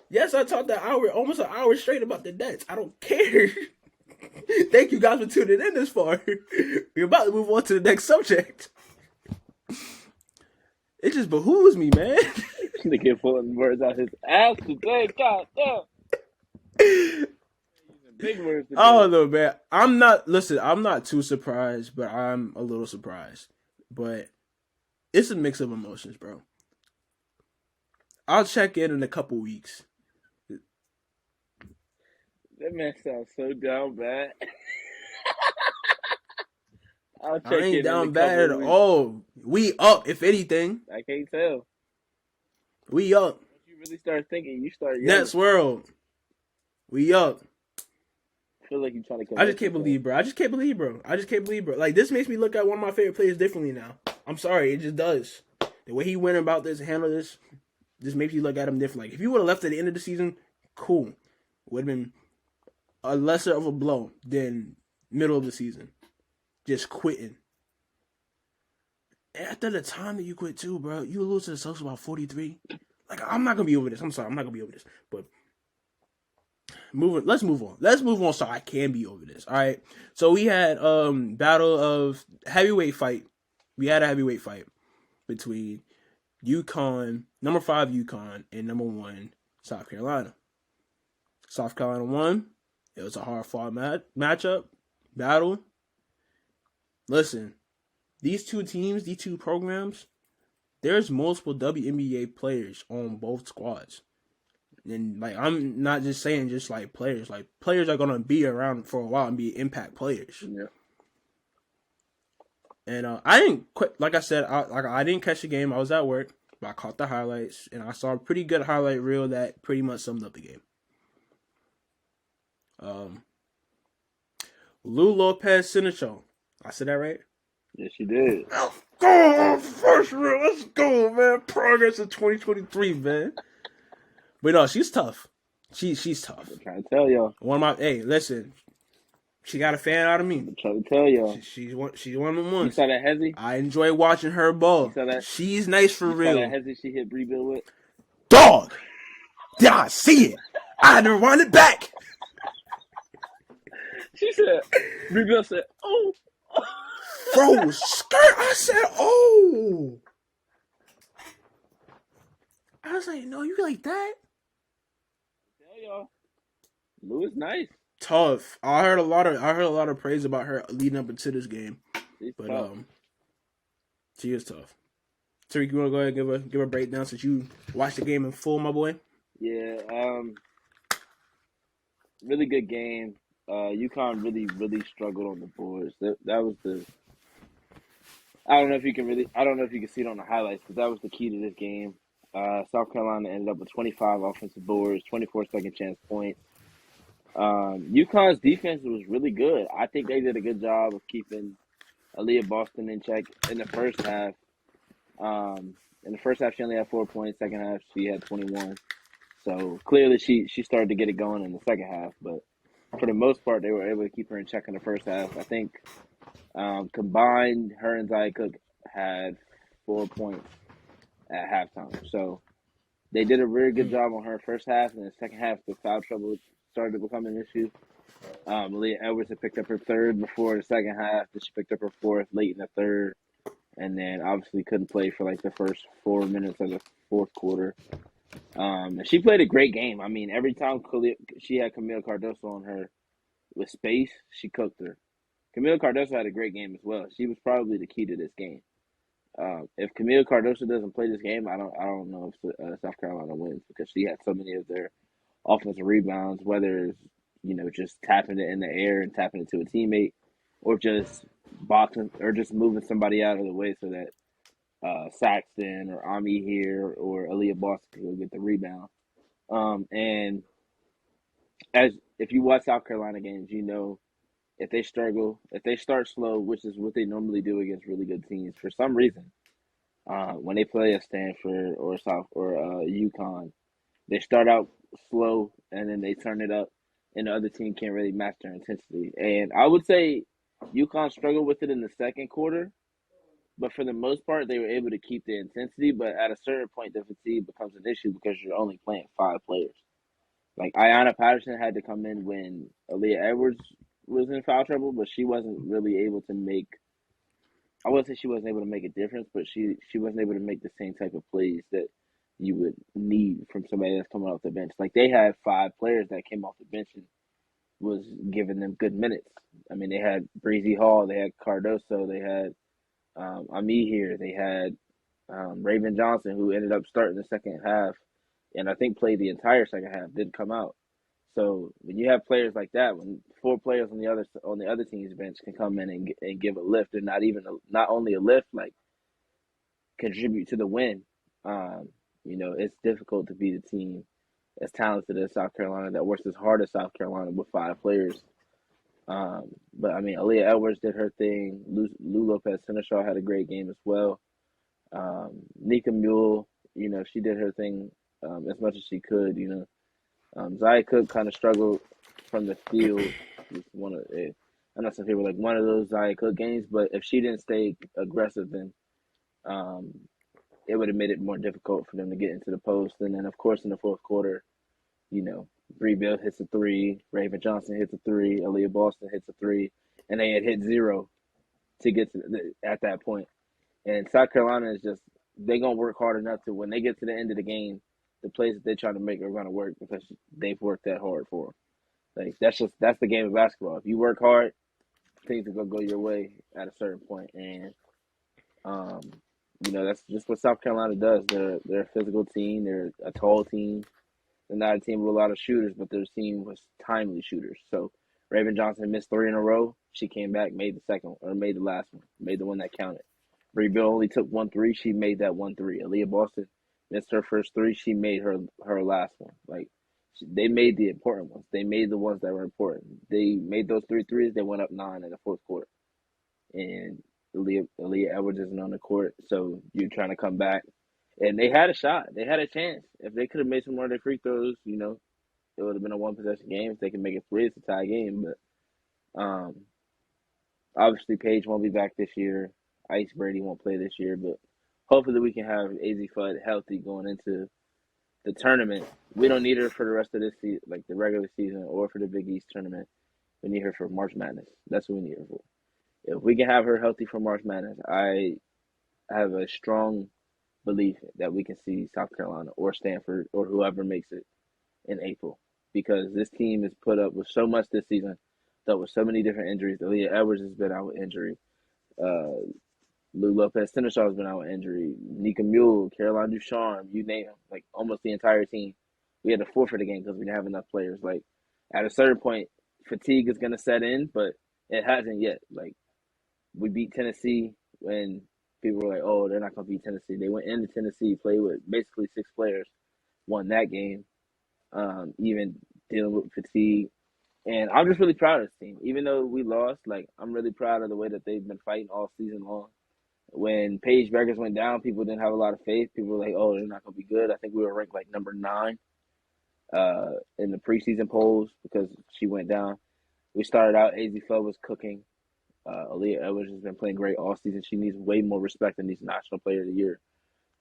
Yes, I talked almost an hour straight about the Nets. I don't care. Thank you guys for tuning in this far. We're about to move on to the next subject. It just behooves me, man. Nigga pulling words out his ass today. God damn. Big words today. I don't know, man. I'm not too surprised, but I'm a little surprised. But it's a mix of emotions, bro. I'll check in a couple weeks. That man sounds so down bad. I ain't down bad at all. We up, if anything. I can't tell. We up. Once you really start thinking, you start yelling. Nets world. We up. I feel like you're trying to. I just can't believe, bro. Like, this makes me look at one of my favorite players differently now. I'm sorry, it just does. The way he went about this, handled this, just makes you look at him different. Like, if you would have left at the end of the season, cool. Would have been a lesser of a blow than middle of the season. Just quitting. After the time that you quit too, bro, you lose to the Celtics about 43. Like, I'm not gonna be over this. I'm sorry, I'm not gonna be over this. But let's move on so I can be over this. Alright. So we had battle of heavyweight fight. We had a heavyweight fight between UConn, number 5 UConn, and number 1 South Carolina. South Carolina won. It was a hard fought matchup, battle. Listen, these two teams, these two programs, there's multiple WNBA players on both squads. And, like, I'm not just saying just, like, players. Like, players are going to be around for a while and be impact players. Yeah. And I didn't quit. Like I said, I didn't catch the game. I was at work. But I caught the highlights. And I saw a pretty good highlight reel that pretty much summed up the game. Lou Lopez Sinicho. I said that right? Yes, you did. Let's go! First reel. Let's go, man. Progress in 2023, man. But no, she's tough. She's tough. I'm trying to tell y'all. Hey, listen. She got a fan out of me. I'm trying to tell y'all. She's one of the ones. You saw that hezzy? I enjoy watching her ball. You saw that? She's nice for real. You saw that hezzy she hit Bree Bill with? Dog! Did I see it? I had to run it back. She said, Bree Bill said, oh. Bro, skirt. I said, oh. I was like, no, you like that? Tell y'all. Lou is nice. tough. I heard a lot of praise about her leading up into this game, She's but tough. she is tough. Tariq, you want to go ahead and give a breakdown since you watched the game in full, my boy? Yeah. Really good game. UConn really struggled on the boards. That was the. I don't know if you can really. I don't know if you can see it on the highlights, but that was the key to this game. South Carolina ended up with 25 offensive boards, 24 second chance points. UConn's defense was really good. I think they did a good job of keeping Aaliyah Boston in check in the first half. In the first half, she only had 4 points. Second half, she had 21. So clearly, she started to get it going in the second half. But for the most part, they were able to keep her in check in the first half. I think combined, her and Zaya Cook had 4 points at halftime. So they did a very good job on her first half. And the second half, the foul trouble started to become an issue. Leah Edwards had picked up her third before the second half. Then she picked up her fourth late in the third. And then obviously couldn't play for like the first 4 minutes of the fourth quarter. And she played a great game. I mean, every time she had Camille Cardoso on her with space, she cooked her. Camille Cardoso had a great game as well. She was probably the key to this game. If Camille Cardoso doesn't play this game, I don't know if South Carolina wins because she had so many of their offensive rebounds, whether it's just tapping it in the air and tapping it to a teammate, or just boxing or just moving somebody out of the way so that Saxton or Ami here or Aaliyah Boston will get the rebound. And as if you watch South Carolina games, if they struggle, if they start slow, which is what they normally do against really good teams, for some reason, when they play a Stanford or South or UConn, they start out slow and then they turn it up, and the other team can't really match their intensity. And I would say UConn struggled with it in the second quarter, but for the most part, they were able to keep the intensity. But at a certain point, the fatigue becomes an issue because you're only playing 5 players. Like Ayanna Patterson had to come in when Aaliyah Edwards was in foul trouble, but she wasn't really able to make. I wouldn't say she wasn't able to make a difference, but she wasn't able to make the same type of plays that you would need from somebody that's coming off the bench. Like they had 5 players that came off the bench and was giving them good minutes. I mean, they had Breezy Hall, they had Cardoso, they had Ami here, they had Raven Johnson, who ended up starting the second half, and I think played the entire second half, didn't come out. So when you have players like that, when 4 players on the other team's bench can come in and give a lift, and not only a lift, like contribute to the win, it's difficult to beat a team as talented as South Carolina that works as hard as South Carolina with 5 players. But I mean, Aaliyah Edwards did her thing. Lou Lopez Seneschal had a great game as well. Nika Mule, she did her thing as much as she could. Zaya Cook kind of struggled from the field. I know some people like one of those Zaya Cook games, but if she didn't stay aggressive, then it would have made it more difficult for them to get into the post. And then, of course, in the fourth quarter, Bree Bill hits a three, Raven Johnson hits a three, Aaliyah Boston hits a three, and they had hit 0 to get at that point. And South Carolina is just they're gonna work hard enough to when they get to the end of the game, the plays that they're trying to make are gonna work because they've worked that hard for them. Like that's the game of basketball. If you work hard, things are gonna go your way at a certain point. And um, that's just what South Carolina does. They're a physical team. They're a tall team. They're not a team with a lot of shooters, but their team was timely shooters. So Raven Johnson missed 3 in a row. She came back, made the last one, made the one that counted. Bree Bill only took 1 3. She made that 1 3. Aaliyah Boston missed her first 3. She made her last one. Like they made the important ones. They made the ones that were important. They made those 3 threes. They went up 9 in the fourth quarter, and Aaliyah Edwards isn't on the court, so you're trying to come back. And they had a shot. They had a chance. If they could have made some more of their free throws, it would have been a 1-possession game. If they can make it 3, it's a tie game. But obviously, Paige won't be back this year. Ice Brady won't play this year. But hopefully, we can have AZ Fudd healthy going into the tournament. We don't need her for the rest of this season, like the regular season, or for the Big East tournament. We need her for March Madness. That's what we need her for. If we can have her healthy for March Madness, I have a strong belief that we can see South Carolina or Stanford or whoever makes it in April. because this team has put up with so much this season, dealt with so many different injuries. Aaliyah Edwards has been out with injury. Lou Lopez Seneschal has been out with injury. Nika Mule, Caroline Ducharme, you name them. Like, almost the entire team. We had to forfeit the game because we didn't have enough players. Like, at a certain point, fatigue is going to set in, but it hasn't yet. Like, we beat Tennessee when people were like, oh, they're not going to beat Tennessee. They went into Tennessee, played with basically 6 players, won that game, even dealing with fatigue. And I'm just really proud of this team. Even though we lost, like, I'm really proud of the way that they've been fighting all season long. When Paige Beckers went down, people didn't have a lot of faith. People were like, oh, they're not going to be good. I think we were ranked like number 9 in the preseason polls because she went down. We started out, AZ Flow was cooking. Aaliyah Edwards has been playing great all season. She needs way more respect than these National Player of the Year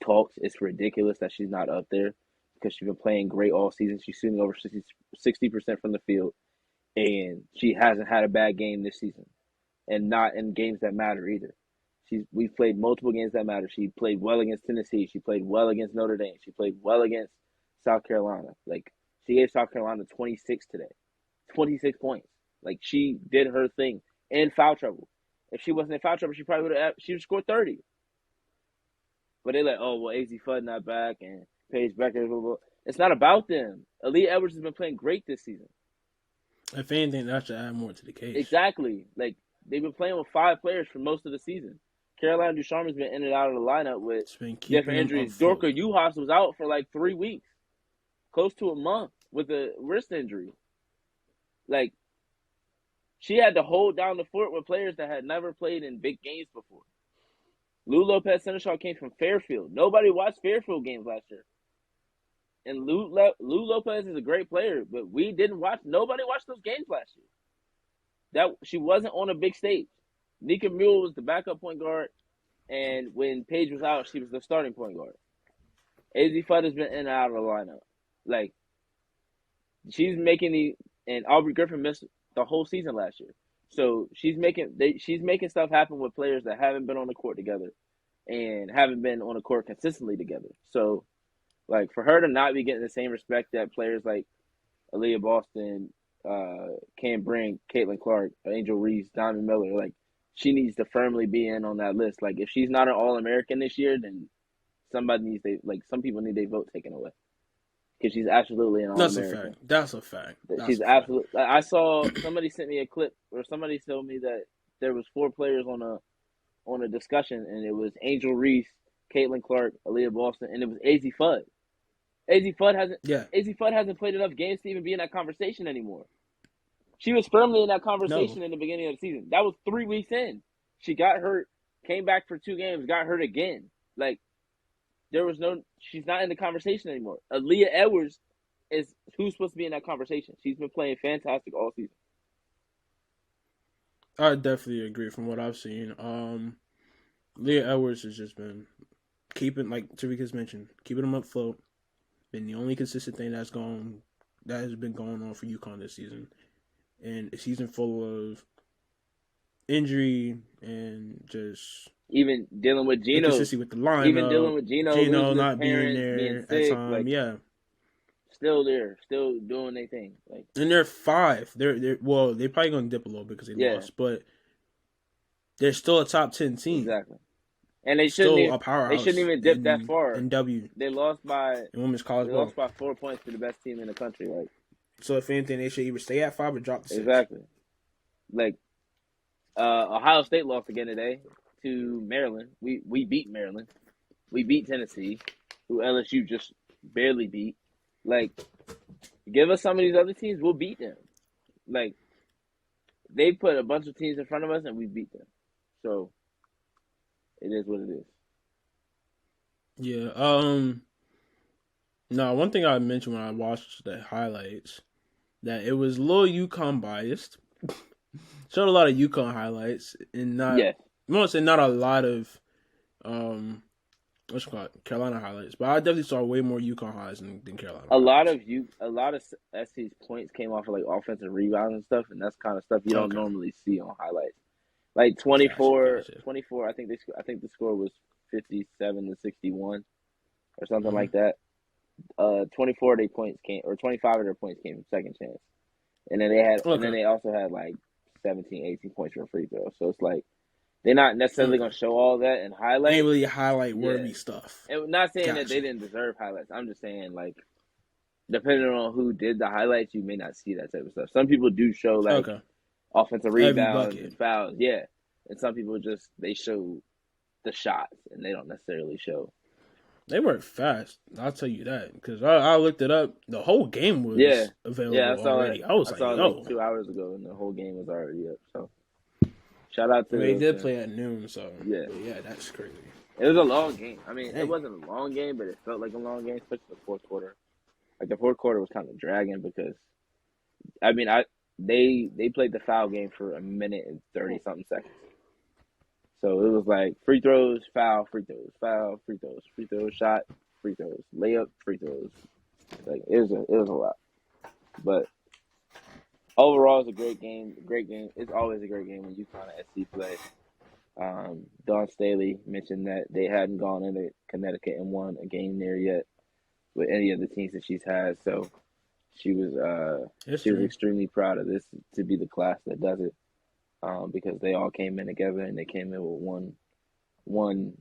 talks. It's ridiculous that she's not up there because she's been playing great all season. She's shooting over 60% from the field, and she hasn't had a bad game this season, and not in games that matter either. We've played multiple games that matter. She played well against Tennessee. She played well against Notre Dame. She played well against South Carolina. Like, she gave South Carolina 26 today. 26 points. Like, she did her thing in foul trouble. If she wasn't in foul trouble, she probably would have scored 30. But they're like, oh, well, AZ Fudd not back and Paige Becker. Blah, blah. It's not about them. Aaliyah Edwards has been playing great this season. If anything, that should add more to the case. Exactly. Like, they've been playing with 5 players for most of the season. Caroline Ducharme has been in and out of the lineup with different injuries. Dorka Juhas was out for like 3 weeks, close to a month with a wrist injury. Like, she had to hold down the fort with players that had never played in big games before. Lou Lopez Seneschal came from Fairfield. Nobody watched Fairfield games last year. And Lou Lopez is a great player, but nobody watched those games last year. That she wasn't on a big stage. Nika Mule was the backup point guard, and when Paige was out, she was the starting point guard. AZ Fudd has been in and out of the lineup. Like, she's making and Aubrey Griffin missed the whole season last year. So she's making stuff happen with players that haven't been on the court together and haven't been on the court consistently together. So, like, for her to not be getting the same respect that players like Aaliyah Boston can bring, Caitlin Clark, Angel Reese, Diamond Miller, like, she needs to firmly be in on that list. Like, if she's not an All-American this year, then some people need their vote taken away. Because she's absolutely an All-American. That's a fact. She's absolutely. I saw somebody sent me a clip, or somebody told me that there was 4 players on a discussion, and it was Angel Reese, Caitlin Clark, Aaliyah Boston, and it was AZ Fudd. AZ Fudd hasn't played enough games to even be in that conversation anymore. She was firmly in that conversation in the beginning of the season. That was 3 weeks in. She got hurt, came back for 2 games, got hurt again. Like, she's not in the conversation anymore. Aaliyah Edwards is who's supposed to be in that conversation. She's been playing fantastic all season. I definitely agree from what I've seen. Leah Edwards has just been keeping, like Tariq has mentioned, keeping them afloat. Been the only consistent thing that has been going on for UConn this season. And a season full of injury and just even dealing with Gino, inconsistency with the lineup, even dealing with Gino not being there at times, still there, still doing their thing. Like, and they're 5. They're probably gonna dip a little because they lost, but they're still a top 10 team. Exactly, and they shouldn't even dip that far. In W, they lost by in women's college ball. Lost by 4 points to the best team in the country. Like, so if anything, they should either stay at 5 or drop to 6. Exactly. Like, Ohio State lost again today to Maryland. We beat Maryland. We beat Tennessee, who LSU just barely beat. Like, give us some of these other teams, we'll beat them. Like, they put a bunch of teams in front of us, and we beat them. So, it is what it is. Yeah. No, one thing I mentioned when I watched the highlights, that it was a little UConn biased. Showed a lot of UConn highlights, and I won't say not a lot of Carolina highlights, but I definitely saw way more UConn highlights than Carolina. A lot of SC's points came off of like offensive rebounds and stuff, and that's kind of stuff you don't normally see on highlights. Like 24. I think the score was 57-61 or something like that. 24 of their points came, or 25 of their points came from second chance, and then they also had like 17, 18 points from free throws. So it's like they're not necessarily gonna show all that in highlights. Ain't really highlight worthy stuff. And not saying that they didn't deserve highlights. I'm just saying like depending on who did the highlights, you may not see that type of stuff. Some people do show like offensive rebounds and fouls, yeah, and some people just they show the shots and they don't necessarily show. They work fast. I'll tell you that because I looked it up. The whole game was available already. I saw it like 2 hours ago, and the whole game was already up. So, shout out to they did play at noon. So yeah, that's crazy. It was a long game. I mean, it wasn't a long game, but it felt like a long game, especially the fourth quarter. Like the fourth quarter was kind of dragging because, I mean, they played the foul game for a minute and 30 something seconds. So it was like free throws, foul, free throws, foul, free throws, free throws, shot, free throws, layup, free throws. Like it was a lot. But overall, it's a great game. Great game. It's always a great game when UConn and SC play. Dawn Staley mentioned that they hadn't gone into Connecticut and won a game there yet with any of the teams that she's had. So she was extremely proud of this to be the class that does it. Because they all came in together and they came in with one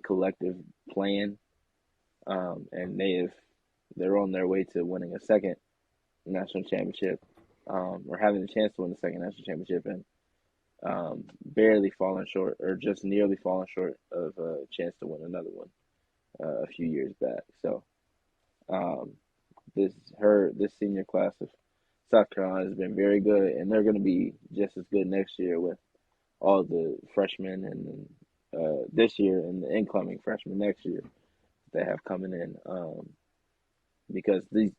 collective plan, and they're on their way to winning a second national championship, or having a chance to win the second national championship, and barely falling short, or just nearly falling short of a chance to win another one a few years back. So, this senior class of South Carolina has been very good, and they're going to be just as good next year with all the freshmen and this year and the incoming freshmen next year they have coming in. Because the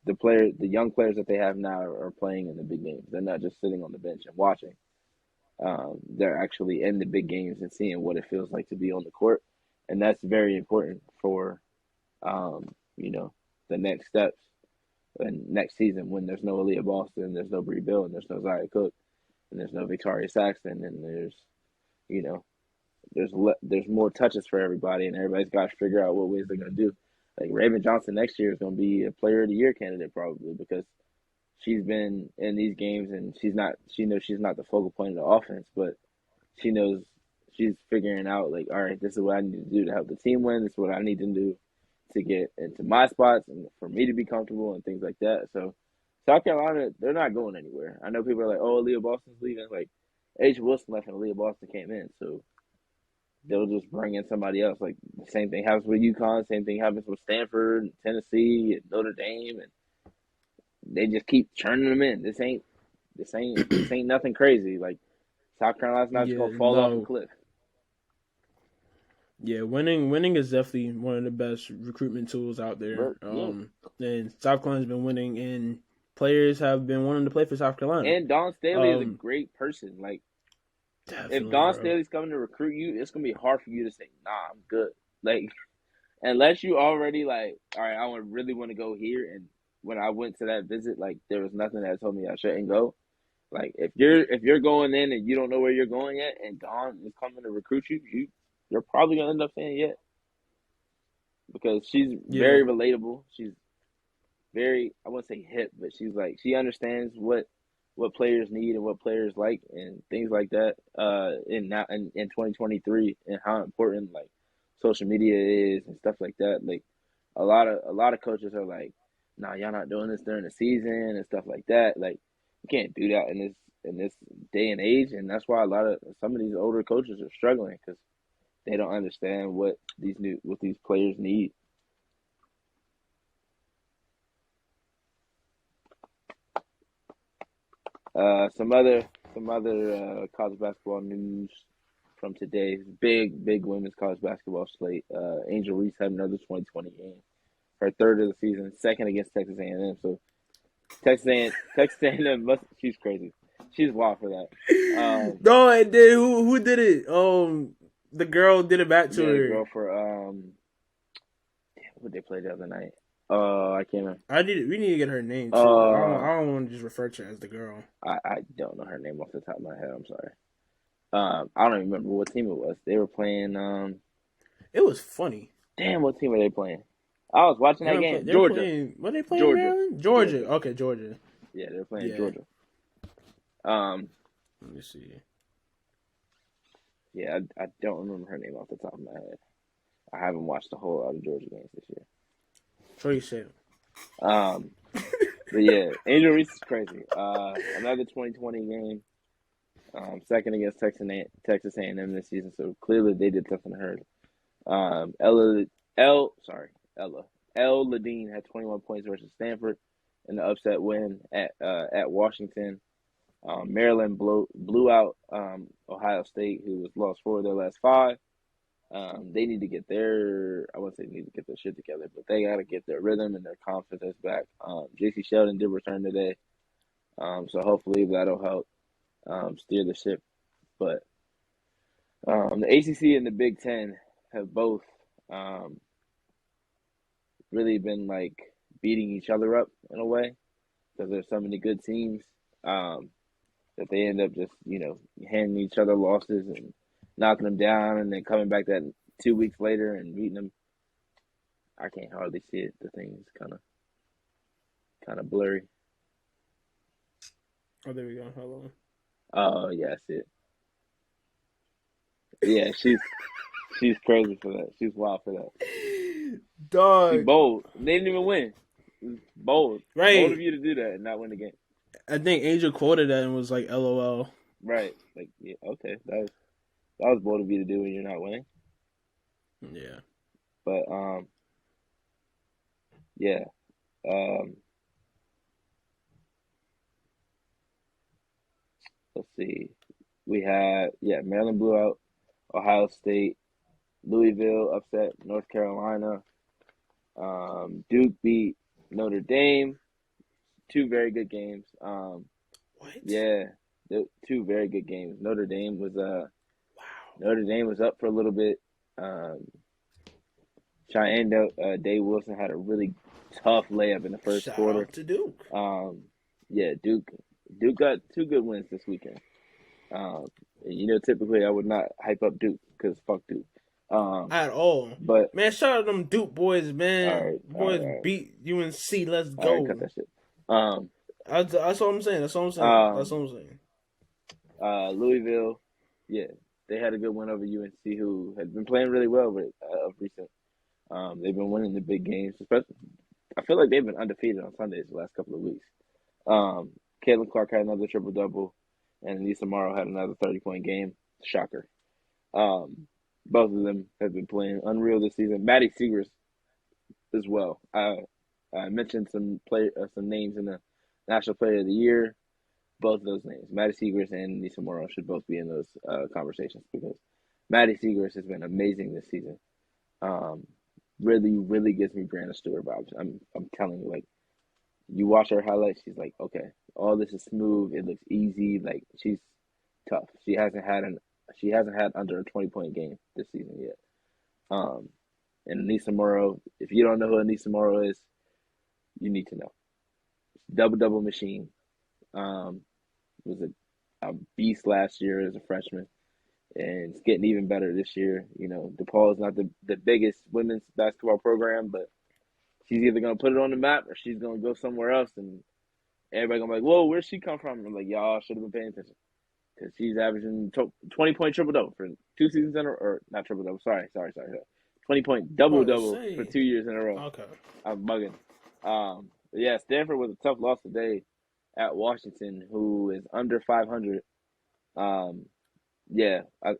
young players that they have now are playing in the big games. They're not just sitting on the bench and watching. They're actually in the big games and seeing what it feels like to be on the court, and that's very important for, the next steps. And next season, when there's no Aaliyah Boston, there's no Bree Bill, and there's no Zaya Cook, and there's no Victoria Saxton, and there's more touches for everybody, and everybody's got to figure out what ways they're going to do. Like Raven Johnson next year is going to be a Player of the Year candidate probably because she's been in these games and she knows she's not the focal point of the offense, but she knows she's figuring out like, all right, this is what I need to do to help the team win. This is what I need to do to get into my spots and for me to be comfortable and things like that. So South Carolina, they're not going anywhere. I know people are like, oh, Aaliyah Boston's leaving. Like, Asia Wilson left and Aaliyah Boston came in. So they'll just bring in somebody else. Like, the same thing happens with UConn. Same thing happens with Stanford, and Tennessee, and Notre Dame. And they just keep churning them in. This ain't nothing crazy. Like, South Carolina's not just going to fall off a cliff. Yeah, winning is definitely one of the best recruitment tools out there. And South Carolina's been winning, and players have been wanting to play for South Carolina. And Dawn Staley is a great person. Like, if Dawn Staley's coming to recruit you, it's gonna be hard for you to say, "Nah, I'm good." Like, unless you already like, all right, I really want to go here. And when I went to that visit, like, there was nothing that told me I shouldn't go. Like, if you're going in and you don't know where you're going yet, and Dawn is coming to recruit you, you're probably gonna end up saying yeah, because she's very relatable. She's very, I wouldn't say hip, but she's like, she understands what players need and what players like and things like that. In 2023 and how important like social media is and stuff like that. Like a lot of coaches are like, nah, y'all not doing this during the season and stuff like that. Like, you can't do that in this day and age, and that's why some of these older coaches are struggling because they don't understand what these players need. Some other college basketball news from today's big women's college basketball slate. Angel Reese had another 2020 game, her third of the season, second against Texas A&M. So Texas A&M she's crazy. She's wild for that. No, it did. Who did it? The girl did it back to her. The girl for what they played the other night. I can't remember. We need to get her name too. I don't want to just refer to her as the girl. I don't know her name off the top of my head. I'm sorry. I don't even remember what team it was. They were playing. It was funny. Damn, what team were they playing? I was watching that game. They're Georgia. playing. What they playing? Georgia. Maryland. Georgia. Okay, Georgia. Yeah, they're playing Yeah. Georgia. Let me see. Yeah, I don't remember her name off the top of my head. I haven't watched a whole lot of Georgia games this year. Tracy. But yeah, Angel Reese is crazy. Another 2020 game. Second against Texas A&M this season, so clearly they did something to her. Ella Ladine had 21 points versus Stanford in the upset win at Washington. Maryland blew out Ohio State, who was lost 4 of their last 5. They need to get I wouldn't say need to get their shit together, but they got to get their rhythm and their confidence back. J.C. Sheldon did return today, so hopefully that'll help steer the ship. But the ACC and the Big Ten have both really been like beating each other up in a way because there's so many good teams that they end up just handing each other losses and knocking them down, and then coming back that 2 weeks later and beating them. I can't hardly see it. The thing is kind of blurry. Oh, there we go. Hold on. Oh yeah, I see it. Yeah, she's crazy for that. She's wild for that. Dog. She's bold. They didn't even win. It was bold. Right. Bold of you to do that and not win the game. I think Angel quoted that and was like, "LOL." Right. Like, yeah, okay, that was bold of you to do when you're not winning. Yeah. But yeah. Let's see. We had Maryland blew out Ohio State. Louisville upset North Carolina. Duke beat Notre Dame. 2 very good games. What? Yeah, 2 very good games. Notre Dame was wow. Notre Dame was up for a little bit. Cheyenne Dave Wilson had a really tough layup in the first quarter. Shout out to Duke. Yeah, Duke got 2 good wins this weekend. Typically I would not hype up Duke because fuck Duke. At all. But man, shout out to them Duke boys, man. All right. Beat UNC. Let's go. All right, cut that shit. That's what I'm saying. That's what I'm saying. Louisville, yeah, they had a good win over UNC, who had been playing really well of recent. They've been winning the big games. Especially, I feel like they've been undefeated on Sundays the last couple of weeks. Caitlin Clark had another triple-double, and Anissa Morrow had another 30-point game. Shocker. Both of them have been playing unreal this season. Maddie Seegers as well. I mentioned some names in the National Player of the Year. Both of those names, Maddie Seegers and Anissa Morrow, should both be in those conversations because Maddie Seegers has been amazing this season. Really, really gives me Brianna Stewart vibes. I'm telling you, like, you watch her highlights, she's like, okay, all this is smooth. It looks easy. Like, she's tough. She hasn't had under a 20-point game this season yet. And Anissa Morrow, if you don't know who Anissa Morrow is, you need to know. Double machine. Was a beast last year as a freshman, and it's getting even better this year. DePaul is not the biggest women's basketball program, but she's either going to put it on the map or she's going to go somewhere else, and everybody going to be like, whoa, where'd she come from? And I'm like, y'all should have been paying attention because she's averaging 20-point triple-double for 2 seasons in a row, or not triple-double, sorry. 20-point double-double for 2 years in a row. Okay. I'm bugging. Yeah, Stanford was a tough loss today at Washington, who is under 500. They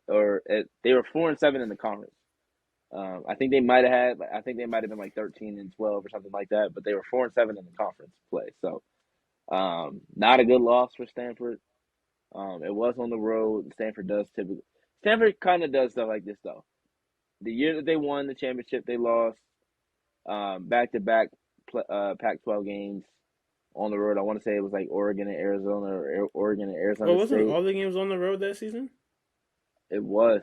were 4-7 in the conference. I think they might have been like 13-12 or something like that, but they were 4-7 in the conference play. So, not a good loss for Stanford. It was on the road. Stanford kind of does stuff like this though. The year that they won the championship, they lost back-to-back Pac-12 games on the road. I want to say it was like Oregon and Arizona, or Oregon and Arizona wasn't State. all the games on the road that season? It was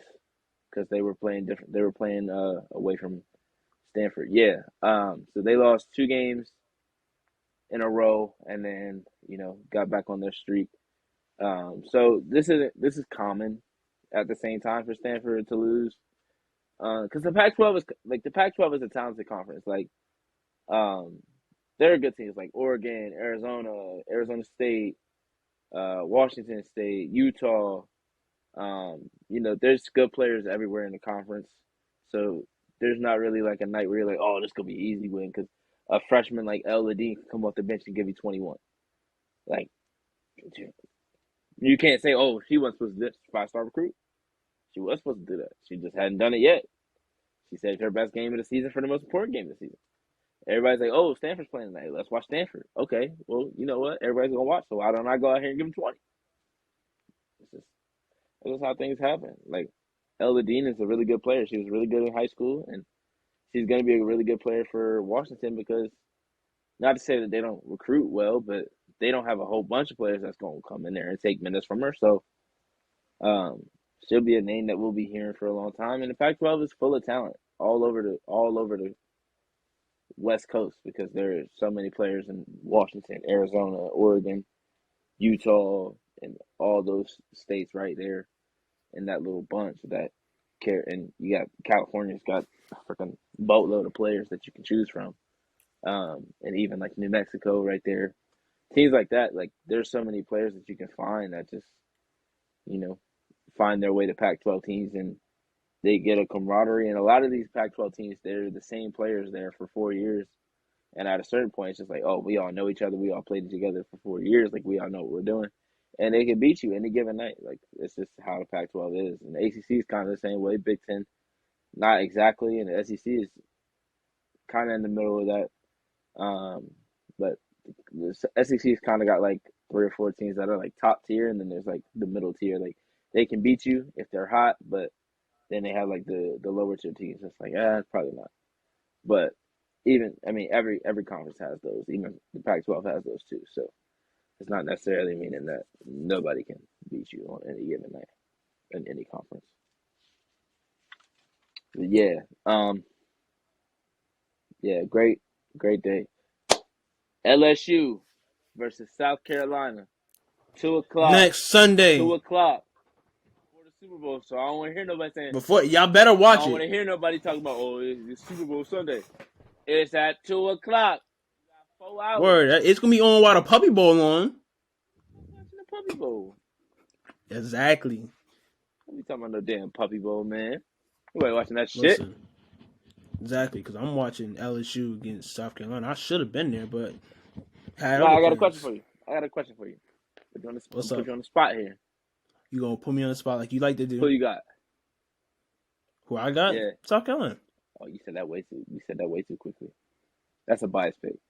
because they were playing different. They were playing away from Stanford. Yeah. So they lost 2 games in a row, and then got back on their streak. So this is common at the same time for Stanford to lose. Because the Pac-12 is a talented conference. Like, There are good teams like Oregon, Arizona State, Washington State, Utah. There's good players everywhere in the conference. So there's not really like a night where you're like, oh, this could be an easy win because a freshman like El Ladine can come off the bench and give you 21. Like, you can't say, oh, she wasn't supposed to do this. 5-star recruit. She was supposed to do that. She just hadn't done it yet. She said it's her best game of the season for the most important game of the season. Everybody's like, oh, Stanford's playing tonight. Let's watch Stanford. Okay, well, you know what? Everybody's going to watch, so why don't I go out here and give them 20? That's how things happen. Like, Ella Dean is a really good player. She was really good in high school, and she's going to be a really good player for Washington because, not to say that they don't recruit well, but they don't have a whole bunch of players that's going to come in there and take minutes from her. So, she'll be a name that we'll be hearing for a long time. And the Pac-12 is full of talent all over the West Coast because there are so many players in Washington, Arizona, Oregon, Utah, and all those states right there in that little bunch that care. And you got California's got a freaking boatload of players that you can choose from. And even like New Mexico right there. Teams like that, like there's so many players that you can find that just, find their way to Pac-12 teams and they get a camaraderie. And a lot of these Pac-12 teams, they're the same players there for 4 years. And at a certain point, it's just like, oh, we all know each other. We all played together for 4 years. Like, we all know what we're doing. And they can beat you any given night. Like, it's just how the Pac-12 is. And the ACC is kind of the same way. Big Ten, not exactly. And the SEC is kind of in the middle of that. But the SEC's kind of got, like, 3 or 4 teams that are, like, top tier. And then there's, like, the middle tier. Like, they can beat you if they're hot. But then they have, like, the lower tier teams. It's like, probably not. But every conference has those. Even the Pac-12 has those too. So it's not necessarily meaning that nobody can beat you on any given night in any conference. But great day. LSU versus South Carolina, 2:00 next Sunday. 2:00 before the Super Bowl. So I don't want to hear nobody saying. Before y'all better watch it. I don't want to hear nobody talking about it's Super Bowl Sunday. It's at 2:00. 4 hours. Word, it's gonna be on while the Puppy Bowl on. I'm watching the Puppy Bowl. Exactly. What you talking about no damn Puppy Bowl, man? Nobody watching that shit. Listen, exactly, because I'm watching LSU against South Carolina. I should have been there, but I got a question for you. Put you on the spot here. You gonna put me on the spot like you like to do? Who you got? Who I got? Yeah. South Carolina. Oh, you said that way too quickly. That's a biased pick.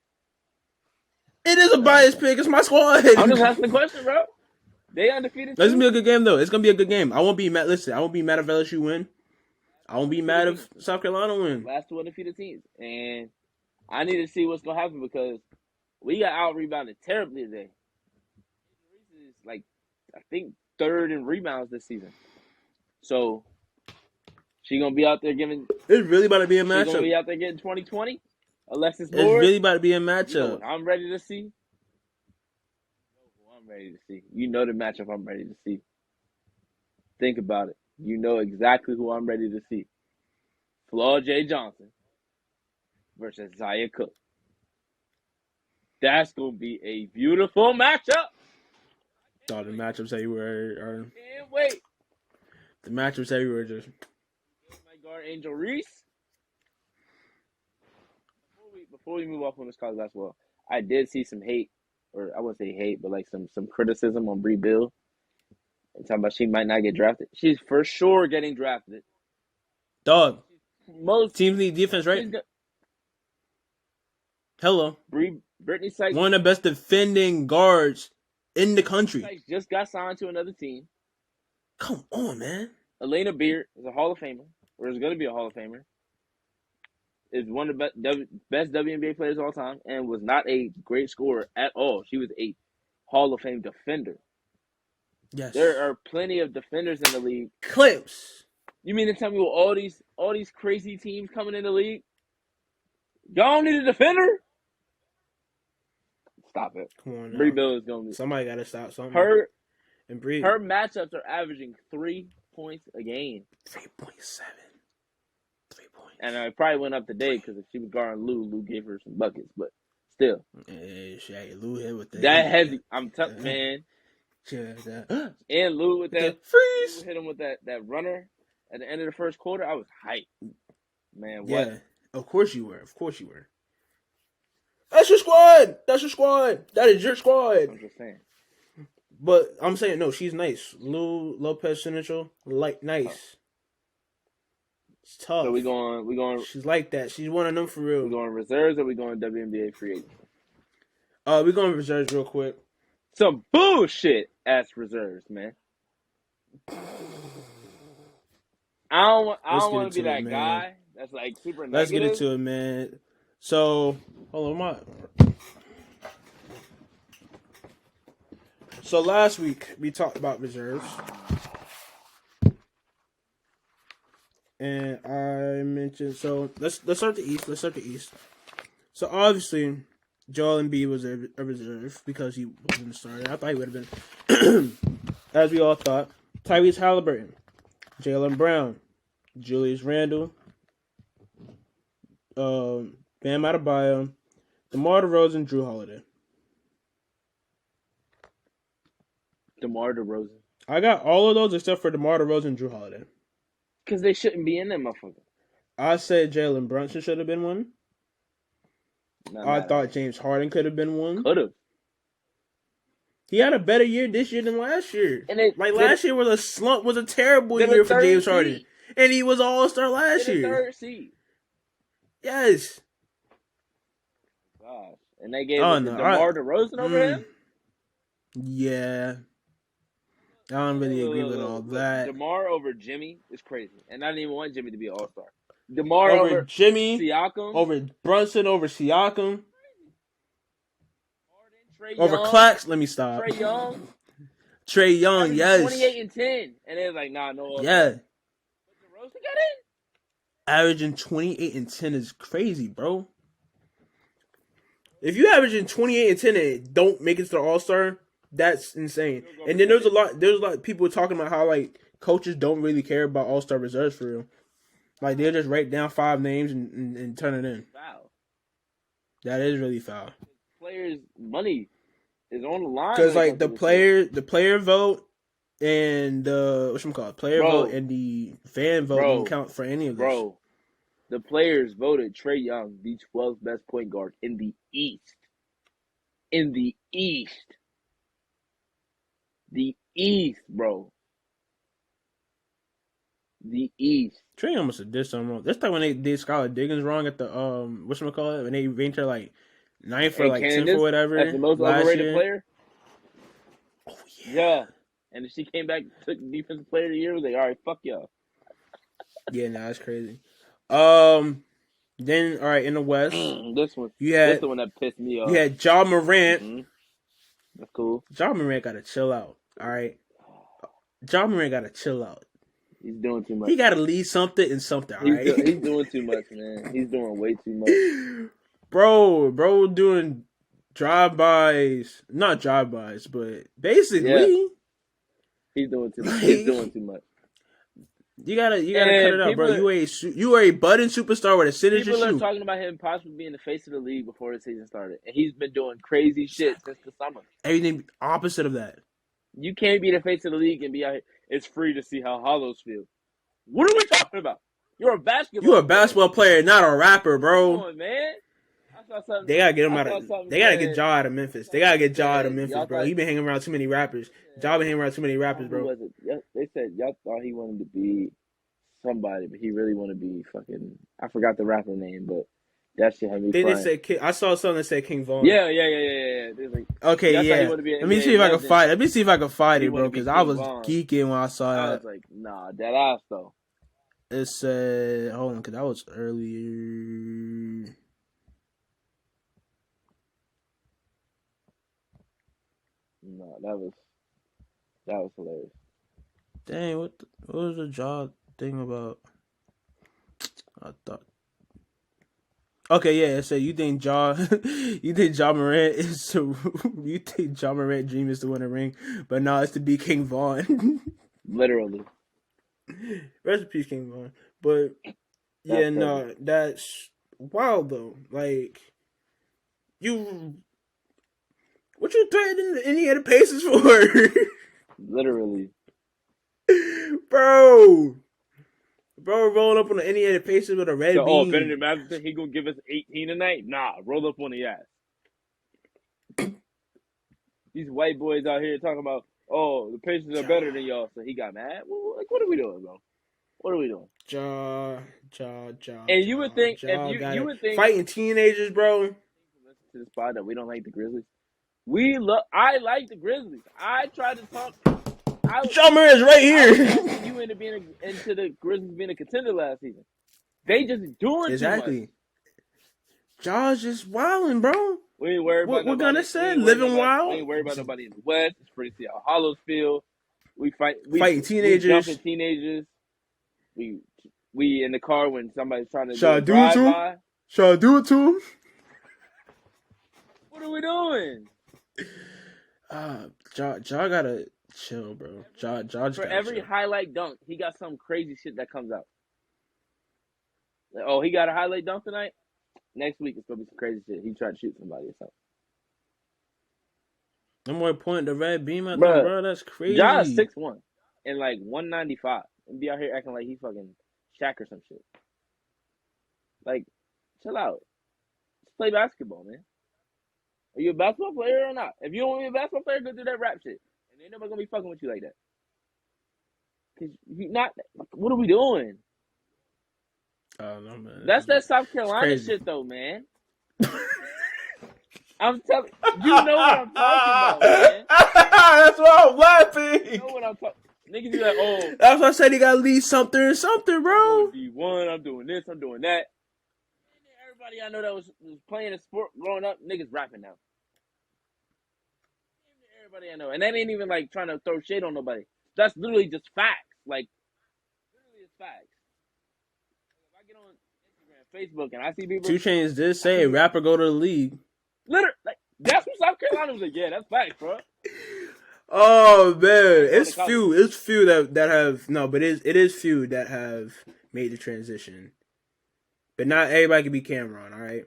It is a biased pick. It's my squad. I'm just asking the question, bro. They undefeated. It's gonna be a good game, though. It's gonna be a good game. I won't be mad. Listen, I won't be mad if LSU win. I won't be mad if South Carolina win. Last 2 undefeated teams, and I need to see what's gonna happen because we got out rebounded terribly today. Reese is like, I think 3rd in rebounds this season. So she gonna be out there giving. It's really about to be a matchup. She's gonna be out there getting 20-20. Alexis Moore. It's really about to be a matchup. You know what I'm ready to see. You know the matchup I'm ready to see. Think about it. You know exactly who I'm ready to see. Flaw J. Johnson versus Zaya Cook. That's going to be a beautiful matchup. Thought the matchups everywhere are. Can't wait. The matchups everywhere just. My guard, Angel Reese. Before we move off on this college basketball, I did see some hate, or I wouldn't say hate, but like some criticism on Bree Bill. And talking about she might not get drafted. She's for sure getting drafted. Dog. Most teams need defense, right? Hello. Brittany Sykes. One of the best defending guards in the country. Sykes just got signed to another team. Come on, man. Elena Beard is a Hall of Famer, or is going to be a Hall of Famer. Is one of the best WNBA players of all time and was not a great scorer at all. She was a Hall of Fame defender. Yes. There are plenty of defenders in the league. Clips. You mean to tell me with all these crazy teams coming in the league, y'all don't need a defender? Stop it. Come on now. Bree Bill is going to be. Somebody got to stop something. Her matchups are averaging 3 points a game. 3.7. 3 points. And I probably went up today because if she was guarding Lou gave her some buckets. But still, Lou hit with that heavy. I'm tough, man. And Lou with that freeze. Lou hit him with that runner at the end of the first quarter. I was hyped, man. What? Yeah, of course you were. That's your squad. That is your squad. I'm just saying. But I'm saying no. She's nice. Lou Lopez Sinistro, nice. It's tough. So we going. She's like that. She's one of them for real. We going reserves or we going WNBA free agents? We going reserves real quick. Some bullshit ass reserves, man. I don't want to be that guy that's like super negative. Let's get into it, man. So, hold on, So last week we talked about reserves, and I mentioned. So let's start the East. So obviously, Joel Embiid was a reserve because he wasn't a starter. I thought he would have been, as we all thought. Tyrese Halliburton, Jaylen Brown, Julius Randle, Bam Adebayo, DeMar DeRozan, Drew Holiday. DeMar DeRozan. I got all of those except for DeMar DeRozan and Drew Holiday. Because they shouldn't be in that motherfucker. I said Jalen Brunson should have been one. I thought James Harden could have been one. Could have. He had a better year this year than last year. And last year was a slump, was a terrible year for James Harden. And he was All-Star last year. Third seed. Yes. Gosh. And they gave DeMar DeRozan over him? Yeah. I don't really agree with all that. DeMar over Jimmy is crazy. And I didn't even want Jimmy to be an All-Star. DeMar over Jimmy. Siakam. Over Brunson, over Siakam. Harden, over Clax. Let me stop. Trae Young, yes. 28 and 10. And it was like, nah, no All-Star. Yeah. But DeRozan got in? Averaging 28 and 10 is crazy, bro. If you averaging 28 and 10 and don't make it to the All-Star, that's insane. And then there's a lot of people talking about how like coaches don't really care about All-Star reserves for real. Like they'll just write down 5 names and turn it in. Foul. That is really foul. Players' money is on the line. Because like the player vote and the vote and the fan vote don't count for any of this. Bro, the players voted Trae Young the 12th best point guard in the East. In the East. The East, bro. The East. Trae Young must have did something wrong. That's like when they did Skylar Diggins wrong at the whatchamacallit, when they ranked her like 9th or like 10th or whatever. That's the most overrated year. player. Oh yeah. And then she came back, took defensive player of the year. Was like, all right, fuck y'all. Yeah, that's crazy. Then all right in the West, this the one that pissed me off. You had Ja Morant. Mm-hmm. That's cool. Ja Morant gotta chill out. All right, Ja Morant gotta chill out. He's doing too much. He gotta lead something and something. All right, he's doing too much, man. He's doing way too much. Bro, doing drive-bys, not drive-bys, but basically, he's doing too much. He's doing too much. You gotta cut it out, bro. You are a budding superstar with a signature shoe. People are talking about him possibly being the face of the league before the season started, and he's been doing crazy shit since the summer. Everything opposite of that. You can't be the face of the league and be out here. It's free to see how hollows feel. What are we talking about? You're a basketball player, not a rapper, bro. Come on, man. They gotta get him out of. They gotta get Ja out of Memphis. They gotta get Ja out of Memphis, bro. He been hanging around too many rappers. Ja been hanging around too many rappers, bro. They said y'all thought he wanted to be somebody, but he really wanted to be fucking. I forgot the rapper name, but that shit had me crying. They said I saw something that said King Von. Yeah. Like, okay, yeah. Let me see if I can find. Let me see if I can find it, bro. Because I was geeking when I saw that. I was like, nah, that ass though. It said, hold on, because that was earlier. No, that was hilarious. Dang, what was the Ja thing about? I thought. Okay, yeah, it said you think Ja Morant is you think Ja Morant dream is to win a ring, but no, it's to be King Von. Literally. Rest in peace, King Von. But Yeah, no, that's wild though. Like you, what you threatening the Indiana Pacers for? Literally. Bro, rolling up on the Indiana Pacers with a red beam. Benedict Mathuson, he gonna give us 18 tonight? Nah, roll up on the ass. These white boys out here talking about, the Pacers are better than y'all, so he got mad. Well, like, what are we doing, bro? What are we doing? And you would think if you would think fighting teenagers, bro. Listen to the spot that we don't like the Grizzlies. I like the Grizzlies. I tried to talk. Ja Morant's right here. You into the Grizzlies being a contender last season. They just doing exactly. Too much. Ja's just wilding, bro. We ain't worried about what gonna say living wild. We ain't worried about nobody in the West. It's pretty to see how Hollows feel. We fighting teenagers. We jumping teenagers. We in the car when somebody's trying to do it to him. Shall I do it to him? What are we doing? Ja gotta chill, bro. Ja for every highlight dunk, he got some crazy shit that comes out. Like, he got a highlight dunk tonight. Next week it's gonna be some crazy shit. He tried to shoot somebody or something. No more pointing the red beam at them, bro. That's crazy. Ja is 6'1" and like 195 and be out here acting like he fucking Shaq or some shit. Like, chill out. Just play basketball, man. Are you a basketball player or not? If you don't want to be a basketball player, go do that rap shit. And ain't nobody gonna be fucking with you like that. Cause you not. What are we doing? Oh no, man. That's that South Carolina shit, though, man. I'm telling you, know what I'm talking about, man. That's why I'm laughing. You know what I'm talking. Niggas be like, That's why I said he gotta lead something, bro. I'm doing D1, I'm doing this, I'm doing that. Everybody I know that was playing a sport growing up, niggas rapping now. Everybody I know, and that ain't even like trying to throw shade on nobody. That's literally just facts. Like, literally, it's facts. If I get on Instagram, Facebook, and I see people. 2 Chainz did say a rapper go to the league. Literally, like, that's what South Carolina was like. Yeah, that's facts, bro. Oh man, it's few that have no, but it is few that have made the transition. But not everybody can be Cameron, all right?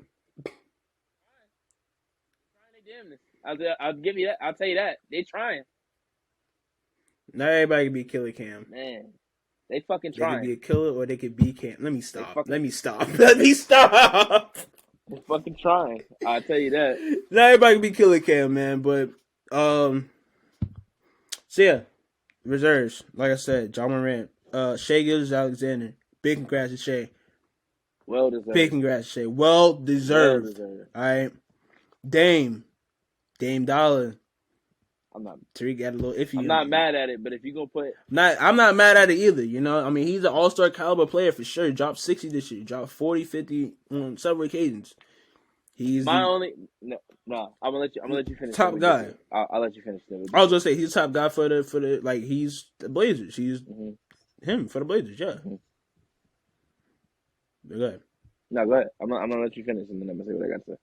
I'll give you that. I'll tell you that. They trying. Not everybody can be Killer Cam. Man, they fucking trying. They could be a killer or they could be Cam. Let me stop. Let me stop. They're fucking trying. I'll tell you that. Not everybody can be Killer Cam, man. But, so yeah. Reserves. Like I said, Ja Morant. Shai Gilgeous-Alexander. Big congrats to Shai. Well deserved. Big congrats to Shai. Well deserved. All right. Dame Dollar. I'm not. Tariq got a little iffy. I'm not mad at it, but if you gonna put, I'm not mad at it either. You know, I mean, he's an all-star caliber player for sure. He dropped 60 this year. He dropped 40, 50 on several occasions. He's I'm gonna let you finish. Top guy. I'll let you finish. I was gonna say he's the top guy for the like he's the Blazers. He's him for the Blazers. Yeah. Go ahead. No, go ahead. I'm gonna let you finish, and then I'm gonna say what I got to say.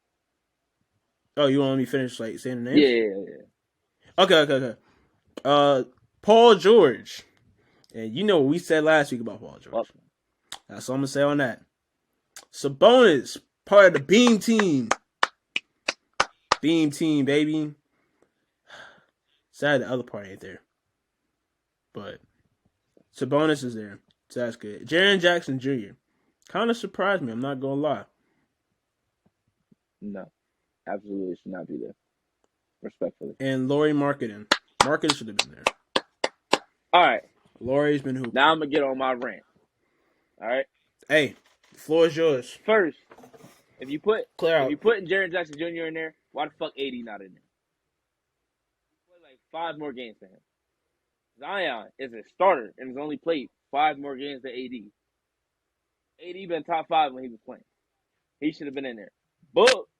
Oh, you want me to finish like saying the names? Yeah. Okay. Paul George. And you know what we said last week about Paul George. Well, that's all I'm going to say on that. Sabonis, part of the Beam Team. Beam Team, baby. Sad the other part ain't there. But Sabonis is there. So that's good. Jaren Jackson Jr. Kind of surprised me. I'm not going to lie. No. Absolutely should not be there. Respectfully. And Lauri Markkanen. Markkanen should have been there. All right. Lauri's been hooping. Now I'm going to get on my rant. All right? Hey, the floor is yours. First, if you put Jaren Jackson Jr. in there, why the fuck AD not in there? He played like 5 more games than him. Zion is a starter and has only played 5 more games than AD. AD been top 5 when he was playing. He should have been in there. Book,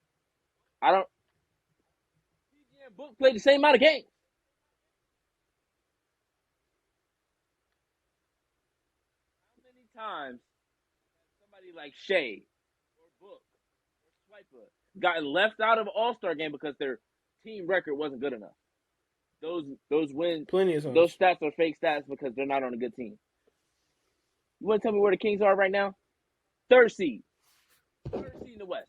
Book played the same amount of games. How many times somebody like Shai or Book or Swiper got left out of an All-Star game because their team record wasn't good enough? Those wins, plenty of times. Those stats are fake stats because they're not on a good team. You want to tell me where the Kings are right now? Third seed in the West.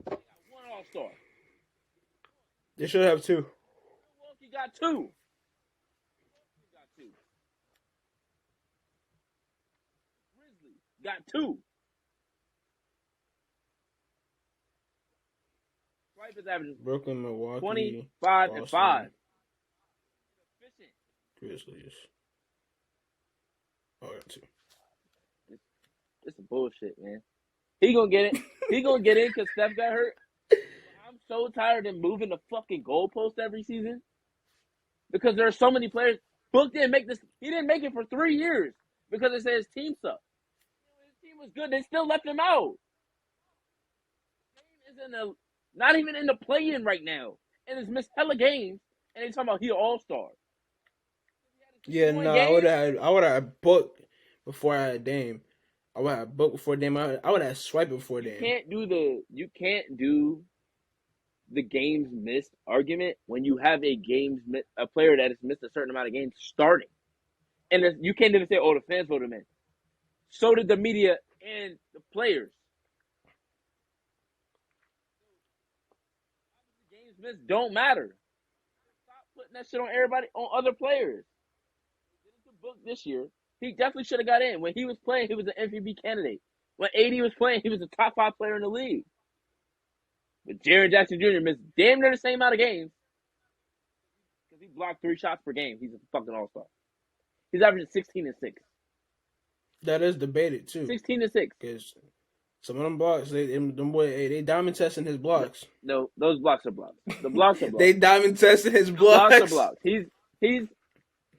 They got one All-Star. They should have two. Milwaukee got two. Grizzlies got two. Swipe is averaging Brooklyn, Milwaukee, 25 and 5. Efficient. Grizzlies. Oh, I got two. It's some bullshit, man. He gonna get it. He gonna get in because Steph got hurt. I'm so tired of moving the fucking goalpost every season because there are so many players. Book didn't make this. He didn't make it for 3 years because they said his team sucked. His team was good. They still left him out. His team is not even in the play-in right now, and has missed hella games. And they talking about he an all-star. Yeah, no, I would have booked before I had Dame. I would have booked before Dame. I would have swiped before Dame. You can't do the games missed argument when you have a player that has missed a certain amount of games starting, and you can't even say, "Oh, the fans voted him in." So did the media and the players. Games missed don't matter. Stop putting that shit on everybody, on other players. He didn't book this year. He definitely should have got in. When he was playing, he was an MVP candidate. When AD was playing, he was a top 5 player in the league. But Jaren Jackson Jr. missed damn near the same amount of games because he blocked 3 shots per game. He's a fucking all-star. He's averaging 16 and 6. That is debated too. 16 and 6. Because some of them blocks, they diamond testing his blocks. No, those blocks are blocks. The blocks are blocks. They diamond testing his blocks. The blocks are blocks.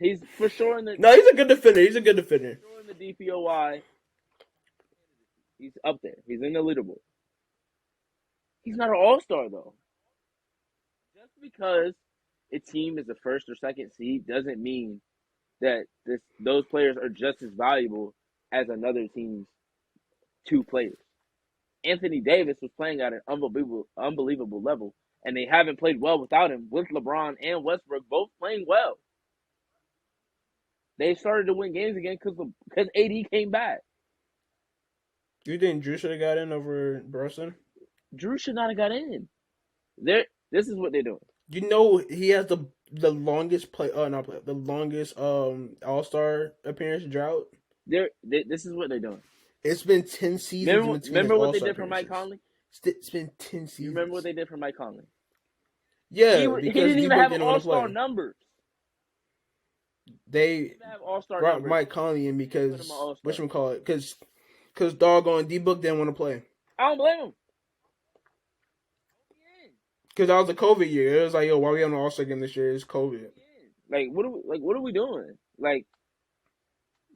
He's for sure in the. No, he's a good defender. He's a good defender. For sure in the DPOY. He's up there. He's in the leaderboard. He's not an all-star though. Just because a team is the first or second seed doesn't mean that those players are just as valuable as another team's 2 players. Anthony Davis was playing at an unbelievable level, and they haven't played well without him, with LeBron and Westbrook both playing well. They started to win games again because AD came back. You think Drew should have got in over Brunson? Drew should not have got in. This is what they're doing. You know he has the longest the longest All-Star appearance drought. This is what they're doing. It's been 10 seasons. Remember what they did for Mike Conley? It's been 10 seasons. You remember what they did for Mike Conley? Yeah, he didn't even have all-star numbers. They brought Mike Conley in because whatchamacallit? Because doggone D-Book didn't want to play. I don't blame him. Because that was the COVID year. It was like, yo, why we having an All-Star game this year? It's COVID. What are we doing? Like,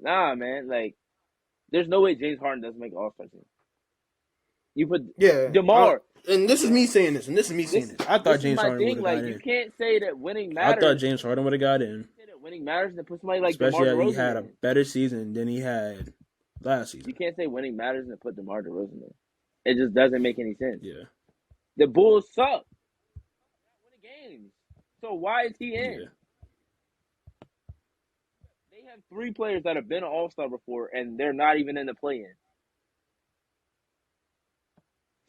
nah, man. Like, there's no way James Harden doesn't make an All-Star team. You put DeMar. And this is me saying this. I thought James Harden would have got in. You can't say that winning matters. I thought James Harden would have got in. Say that winning matters and put somebody like especially DeMar DeRozan if he had a better season than he had last season. You can't say winning matters and put DeMar DeRozan in. It just doesn't make any sense. Yeah. The Bulls suck. Winning games. So why is he in? Yeah. They have 3 players that have been an All-Star before, and they're not even in the play-in.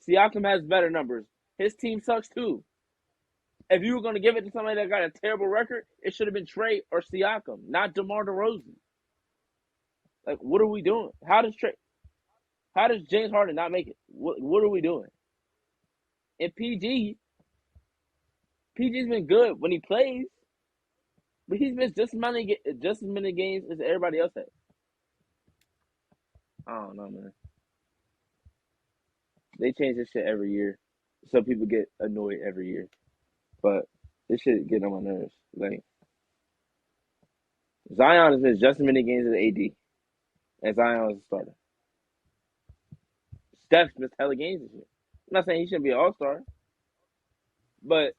Siakam has better numbers. His team sucks too. If you were going to give it to somebody that got a terrible record, it should have been Trey or Siakam, not DeMar DeRozan. Like, what are we doing? How does James Harden not make it? What are we doing? And PG's been good when he plays, but he's missed just as many games as everybody else has. I don't know, man. They change this shit every year. Some people get annoyed every year. But this shit getting on my nerves. Like, Zion has missed just as many games as AD. And Zion was a starter. Steph's missed hella games this year. I'm not saying he shouldn't be an all-star. But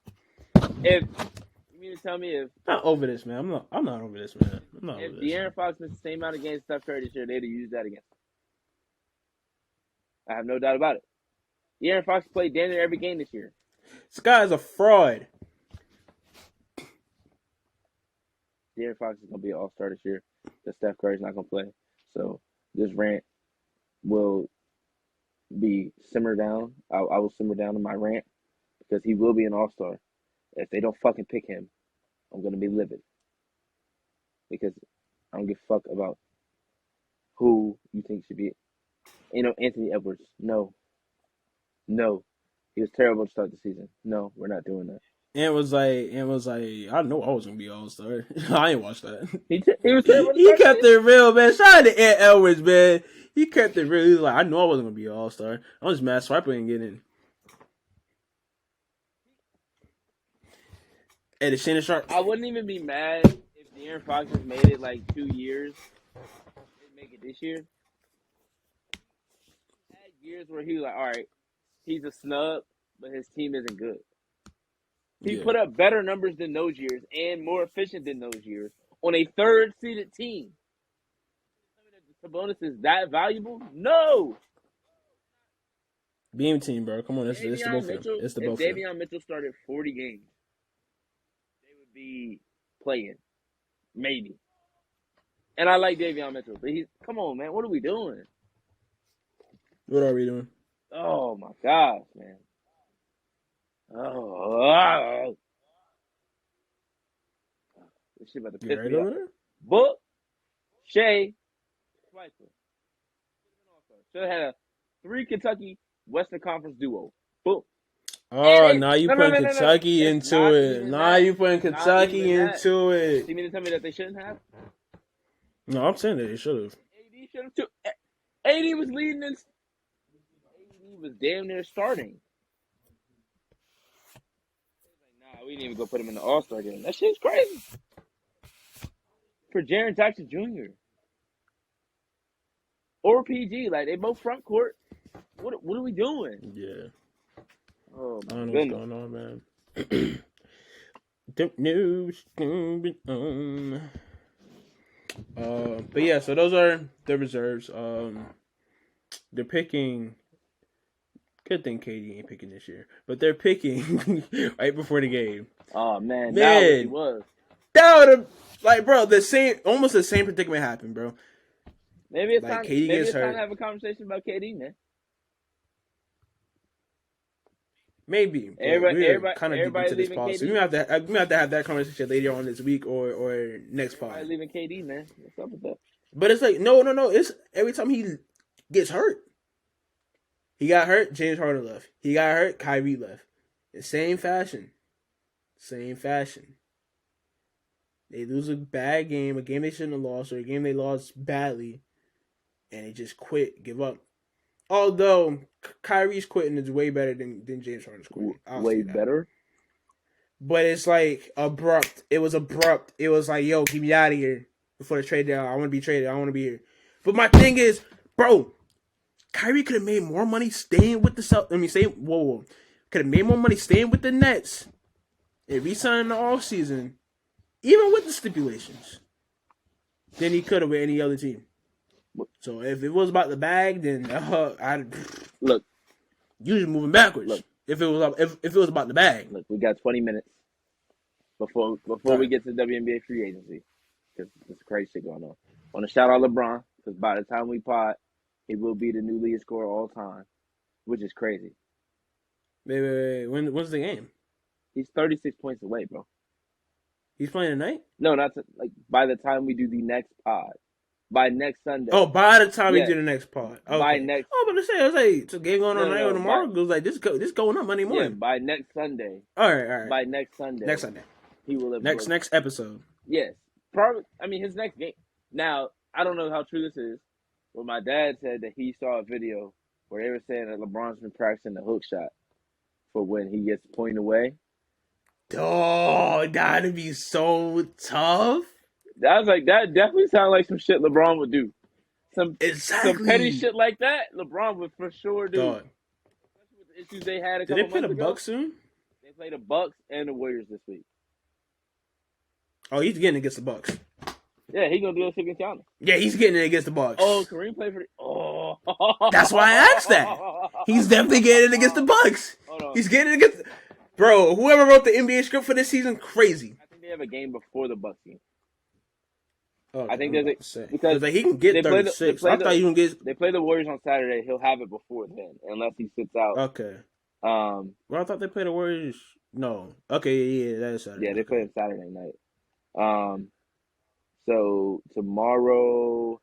if you mean to tell me if I'm not over this, man. I'm not over this, man. If De'Aaron Fox missed the same amount of games as Steph Curry this year, they'd have used that against him. I have no doubt about it. De'Aaron Fox played damn near every game this year. This guy's a fraud. De'Aaron Fox is going to be an all-star this year. Because Steph Curry's not going to play. So, this rant will be simmer down. I will simmer down in my rant because he will be an all-star. If they don't fucking pick him, I'm gonna be livid because I don't give a fuck about who you think should be. Anthony Edwards. No, he was terrible to start the season. No, we're not doing that. And it was like, I know I was gonna be all star. I ain't watched that. He was terrible. He kept it real, man. Shout out to Ant Edwards, man. He kept it real. He was like, I knew I wasn't gonna be an all star. I was mad Swiper didn't get in. Hey, the Shannon Sharp. I wouldn't even be mad if De'Aaron Fox has made it like 2 years. Didn't make it this year. Had years where he was like, all right, he's a snub, but his team isn't good. He put up better numbers than those years and more efficient than those years on a third-seeded team. Sabonis is that valuable? No. Beam team, bro. Come on, it's the both of them. It's the both of them. If Davion Mitchell started 40 games, they would be playing, maybe. And I like Davion Mitchell, but come on, man. What are we doing? What are we doing? Oh my gosh, man. Oh. This shit about to piss me off. Book, Shea, Swiper. Should have had a 3 Kentucky Western Conference duo. Boom. Oh, now you putting Kentucky into it. Now you putting Kentucky into it. You mean to tell me that they shouldn't have? No, I'm saying that they should have. AD should have too. AD was leading this. AD was damn near starting. Nah, we didn't even go put him in the All-Star game. That shit's crazy. For Jaren Jackson Jr. Or PG, like they both front court. What are we doing? Yeah. Oh my I don't know goodness. what's going on, man. Don't know what's going on. But yeah, so those are the reserves. They're picking. Good thing KD ain't picking this year, but they're picking right before the game. Oh man, that really was. That would have, like, bro, almost the same predicament happened, bro. Maybe it's like, time. KD Maybe it's hurt. time to have a conversation about KD, man. Maybe. Everybody leaving pod, KD. so we have to have that conversation later on this week or next pod. Everybody leaving KD, man. What's up with that? But it's like no. It's every time he gets hurt. He got hurt, James Harden left. He got hurt, Kyrie left. The same fashion. They lose a bad game, a game they shouldn't have lost, or a game they lost badly, and they just quit, give up. Although Kyrie's quitting is way better than James Harden's quitting. Way better? But it's like abrupt. It was abrupt. It was like, yo, get me out of here before the trade down. I want to be traded. I want to be here. But my thing is, bro, Kyrie could have made more money staying with the could have made more money staying with the Nets and re-signing the offseason, even with the stipulations, than he could have with any other team. So if it was about the bag, then I'd look. You just moving backwards. Look, if it was about the bag. Look, we got 20 minutes before we get to WNBA free agency because there's crazy shit going on. I want to shout out LeBron because by the time we pod, he will be the new lead scorer all time, which is crazy. Wait. When's the game? He's 36 points away, bro. He's playing tonight? No, by the time we do the next pod. By next Sunday. Oh, by the time we do the next pod. Okay. By next. Oh, but I was like, it's a game going on tonight or tomorrow. It was like this going up Monday morning. Yeah, by next Sunday. All right. By next Sunday. He will have next episode. Yes, probably. I mean, his next game. Now, I don't know how true this is, but my dad said that he saw a video where they were saying that LeBron's been practicing the hook shot for when he gets pointed away. Oh, that'd be so tough. That definitely sounds like some shit LeBron would do. Some petty shit like that, LeBron would for sure do. Dog. Especially with the issues they had a couple months ago. Did they play the Bucks soon? They play the Bucks and the Warriors this week. Oh, he's getting against the Bucks. Yeah, he's gonna do that shit against Giannis. Yeah, he's getting it against the Bucks. Oh, Kareem played for the. Oh, that's why I asked that. He's definitely getting it against the Bucks. He's getting it against. Bro, whoever wrote the NBA script for this season, crazy. I think they have a game before the Bucks game. Okay, I think I'm there's about a to say because like he can get they play 36. I thought he can get. they play the Warriors on Saturday. He'll have it before then, unless he sits out. Okay. Well, I thought they played the Warriors. No. Okay, yeah, that is Saturday. yeah, they okay. play on Saturday night. So tomorrow,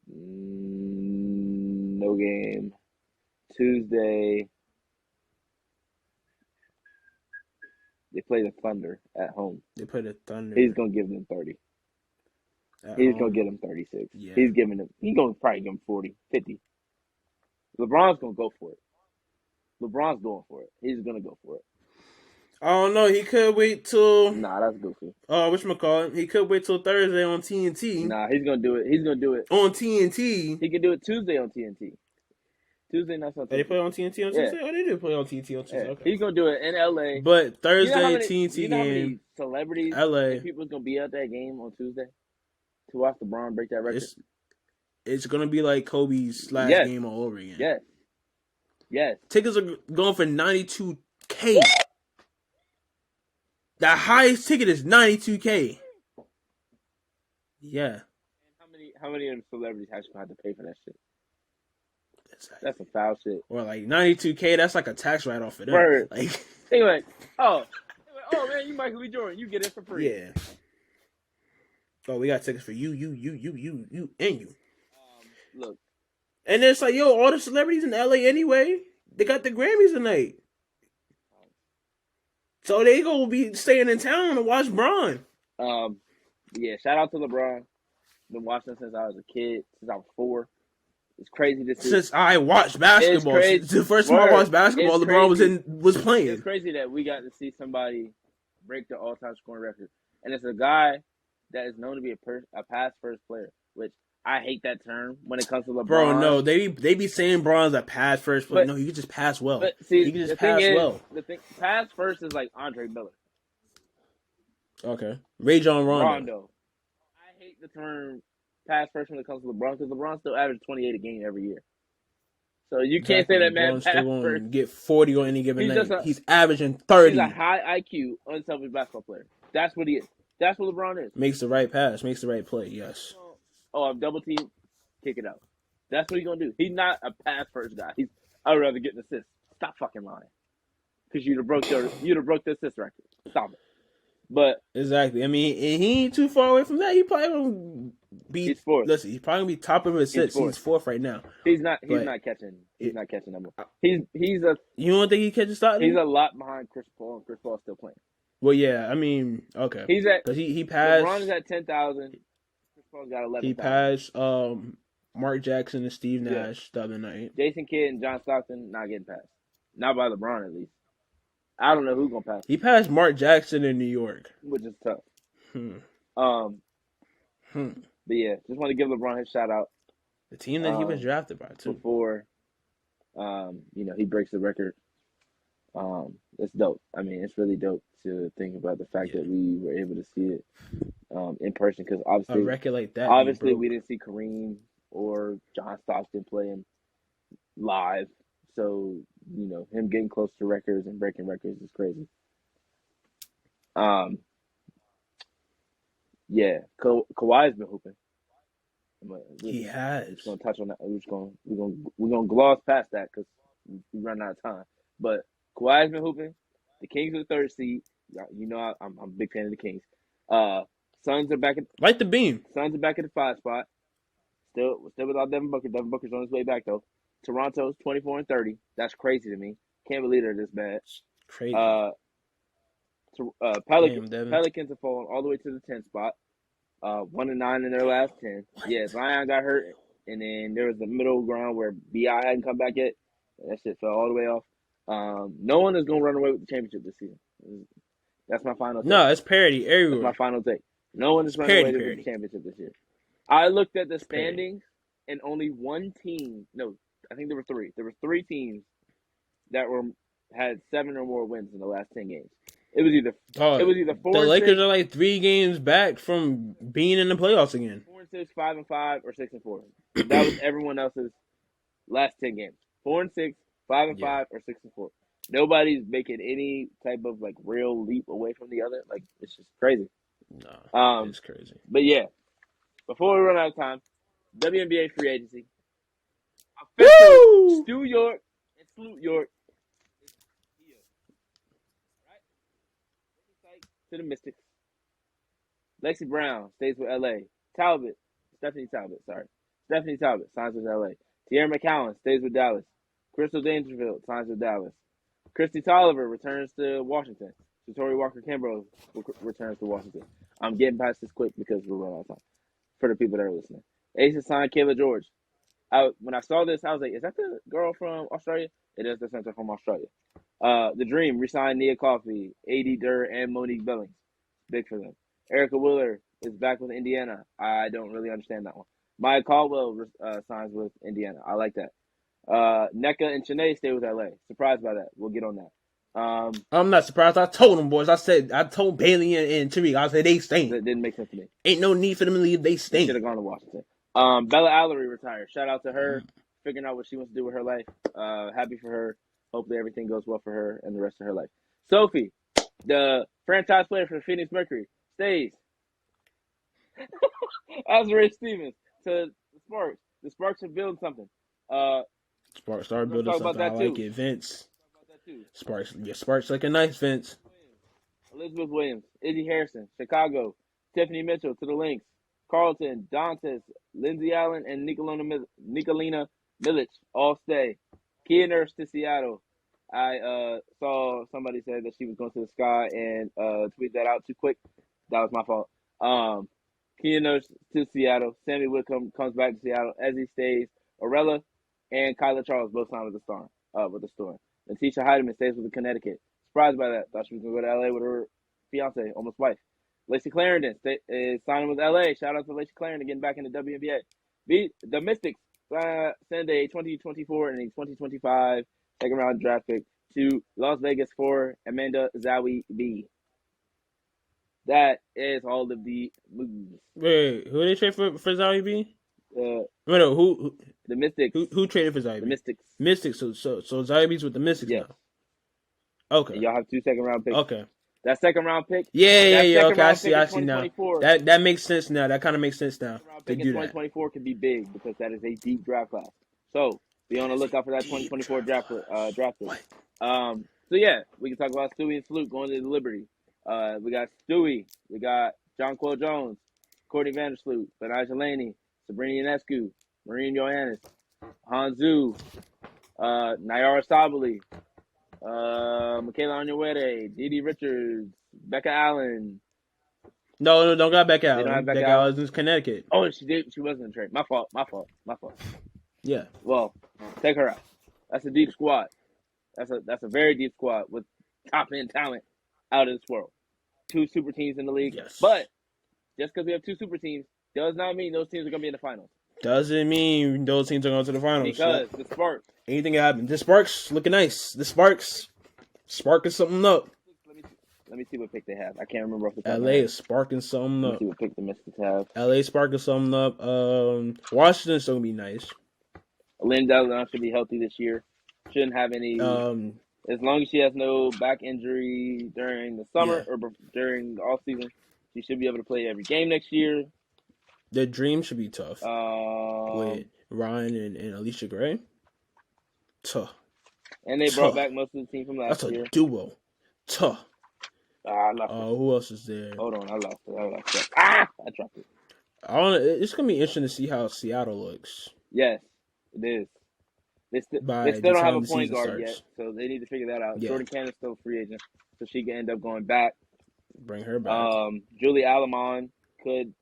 no game. Tuesday, they play the Thunder at home. They play the Thunder. He's gonna give them 30. He's gonna get them 36. Yeah. He's gonna probably give them 40, 50. LeBron's gonna go for it. LeBron's going for it. He's gonna go for it. I don't know. He could wait till. Nah, that's goofy. Whatchamacallit? He could wait till Thursday on TNT. Nah, he's gonna do it. He's gonna do it on TNT. He can do it Tuesday on TNT. Tuesday, not Sunday. They play on TNT on Tuesday. Oh, they do play on TNT on Tuesday. Yeah. Okay. He's gonna do it in LA. But Thursday TNT game. How many celebrities, LA. and people's gonna be at that game on Tuesday to watch LeBron break that record? It's gonna be like Kobe's last game all over again. Yes. Yes. Tickets are going for $92K. The highest ticket is $92K. Yeah. How many of the celebrities actually have to pay for that shit? That's some foul shit. Or like $92K, that's like a tax write off for them. Word. Like anyway, oh man, you Michael B. Jordan, you get it for free. Yeah. Oh, we got tickets for you, and you. Look. And it's like, yo, all the celebrities in LA anyway, they got the Grammys tonight. So they gonna be staying in town to watch Bron. Yeah, shout out to LeBron. Been watching since I was a kid, since I was 4. It's crazy to see. Since I watched basketball, the first time I watched basketball, LeBron was playing. It's crazy that we got to see somebody break the all-time scoring record, and it's a guy that is known to be a pass first player, which I hate that term when it comes to LeBron. Bro, no, they be saying Bron's a pass first player. No, he can just pass well. But see, he can just pass well. Pass first is like Andre Miller. Okay, Ray John Rondo. I hate the term pass first when it comes to LeBron because LeBron still averages 28 a game every year. So you can't say that man pass first. Get 40 on any given night. He's averaging 30. He's a high IQ, unselfish basketball player. That's what he is. That's what LeBron is. Makes the right pass, makes the right play. Yes. Oh, I'm double team, kick it out. That's what he's gonna do. He's not a pass first guy. I'd rather get an assist. Stop fucking lying. Because you'd have broke the assist record. Stop it. But exactly. I mean, he ain't too far away from that. He probably gonna be. He's fourth. Listen, he's probably gonna be top of his assists. He's fourth right now. He's not catching. He's not catching them. He's a. You don't think he catches Stockton? He's a lot behind Chris Paul, and Chris Paul's still playing. Well, yeah. I mean, okay. He's at. Because he passed. LeBron is at 10,000. Chris Paul's got 11,000. He passed Mark Jackson and Steve Nash the other night. Jason Kidd and John Stockton not getting passed. Not by LeBron, at least. I don't know who's gonna pass. He passed Mark Jackson in New York, which is tough. But yeah, just want to give LeBron his shout out. The team that he was drafted by too. Before, he breaks the record. It's dope. I mean, it's really dope to think about the fact that we were able to see it in person because obviously, a record like that. Obviously, we didn't see Kareem or John Stockton playing live. So, him getting close to records and breaking records is crazy. Yeah, Kawhi's been hooping. He has. We're just gonna touch on that. We're gonna gloss past that because we run out of time. But Kawhi's been hooping. The Kings are the 3rd seed. I'm a big fan of the Kings. Suns are back at light the beam. Suns are back at the 5 spot. Still without Devin Booker. Devin Booker's on his way back though. Toronto's 24-30. That's crazy to me. Can't believe they're this bad. Crazy. Pelicans have fallen all the way to the 10th spot. 1-9 in their last 10. What? Yeah, Zion got hurt, and then there was the middle ground where BI hadn't come back yet. That shit fell all the way off. No one is gonna run away with the championship this season. That's my final take. No, it's parity everywhere. That's my final take. No one is running away with the championship this year. I looked at the standings, and only one team. No, I think there were 3. There were 3 teams that had 7 or more wins in the last 10 games. It was either 4. The Lakers are like 3 games back from being in the playoffs again. 4-6, 5-5, or 6-4. That was everyone else's last 10 games. 4-6, 5-5, or 6-4. Nobody's making any type of like real leap away from the other. Like it's just crazy. Nah, it's crazy. But yeah, before we run out of time, WNBA free agency. Officially, Woo! Stu York and Sloot York is here. Right? To the Mystics. Lexi Brown stays with LA. Stephanie Talbot signs with LA. Tierra McCowan stays with Dallas. Crystal Dangerfield signs with Dallas. Christy Tolliver returns to Washington. Satori Walker-Kimbrough returns to Washington. I'm getting past this quick because we're running out of time. For the people that are listening. Aces signed Kayla George. When I saw this, I was like, is that the girl from Australia? It is the center from Australia. The Dream re-signed Nia Coffey, A.D. Durr, and Monique Billings. Big for them. Erica Wheeler is back with Indiana. I don't really understand that one. Maya Caldwell signs with Indiana. I like that. NECA and Chennai stay with LA. Surprised by that. We'll get on that. I'm not surprised. I told them boys. I told Bailey and Tariq. I said they stink. That didn't make sense to me. Ain't no need for them to leave. They stink. Should have gone to Washington. Bella Allery retired. Shout out to her. Figuring out what she wants to do with her life. Happy for her. Hopefully everything goes well for her and the rest of her life. Sophie, the franchise player for the Phoenix Mercury, stays. As Ray Stevens to the Sparks. The Sparks are building something. Sparks start building something. I like it, Vince. Sparks, yeah, Sparks looking nice, Vince. Elizabeth Williams, Izzy Harrison, Chicago, Tiffany Mitchell to the Lynx, Carlton, Dantes, Lindsay Allen, and Nicolina Milic all stay. Kia Nurse to Seattle. I saw somebody say that she was going to the Sky and tweet that out too quick. That was my fault. Kia Nurse to Seattle. Sammy Whitcomb comes back to Seattle. Ezzy stays. Orella and Kyla Charles both signed with the Storm. Letitia Heidemann stays with the Connecticut. Surprised by that. Thought she was going to go to LA with her fiance, almost wife. Lacey Clarendon is signing with LA. Shout out to Lacey Clarendon getting back in the WNBA. The Mystics send a 2024 and a 2025 second round draft pick to Las Vegas for Amanda Zawi B. That is all of the moves. Wait, who they trade for Zawi B? No, who? The Mystics. Who traded for Zawi B? The Mystics. Mystics. So Zawi B's with the Mystics now. Okay. And y'all have 2 second round picks. Okay. That second round pick. Yeah. Okay, I see now. That makes sense now. That kind of makes sense now. Pick in 2024 can be big because that is a deep draft class. So be on the lookout for that 2024 draft pick. So yeah, we can talk about Stewie and Sloot going to the Liberty. We got Stewie. We got John Quill Jones, Courtney Vandersloot, Benaja Laney, Sabrina Ionescu, Marine Yohannes, Hanzu, Nayara Sabali, Michaela Onyenwere, Dee Richards, Becca Allen. No, don't got Becca Allen. Becca Allen is in Connecticut. Oh, she did. She wasn't in trade. My fault. Yeah. Well, take her out. That's a deep squad. That's a very deep squad with top end talent out of this world. 2 super teams in the league. Yes. But just because we have 2 super teams does not mean those teams are going to be in the finals. Doesn't mean those teams are going to the finals. Because the Sparks. Anything can happen. The Sparks looking nice. The Sparks sparking something up. Let me see what pick they have. I can't remember off the top of my LA head. is sparking something up. Let me see what pick the Mystics have. LA sparking something up. Washington's still going to be nice. Linda should be healthy this year. Shouldn't have any. As long as she has no back injury during the summer or during the off season, she should be able to play every game next year. The Dream should be tough. With Ryan and Alicia Gray. Tough. And they brought back most of the team from last year. That's a duo. Tough. I lost it. Who else is there? Hold on, I lost it. I dropped it. It's gonna be interesting to see how Seattle looks. Yes, it is. They still don't have a point guard yet, so they need to figure that out. Yeah. Jordan Cannon's still a free agent, so she can end up going back. Bring her back. Julie Alamon could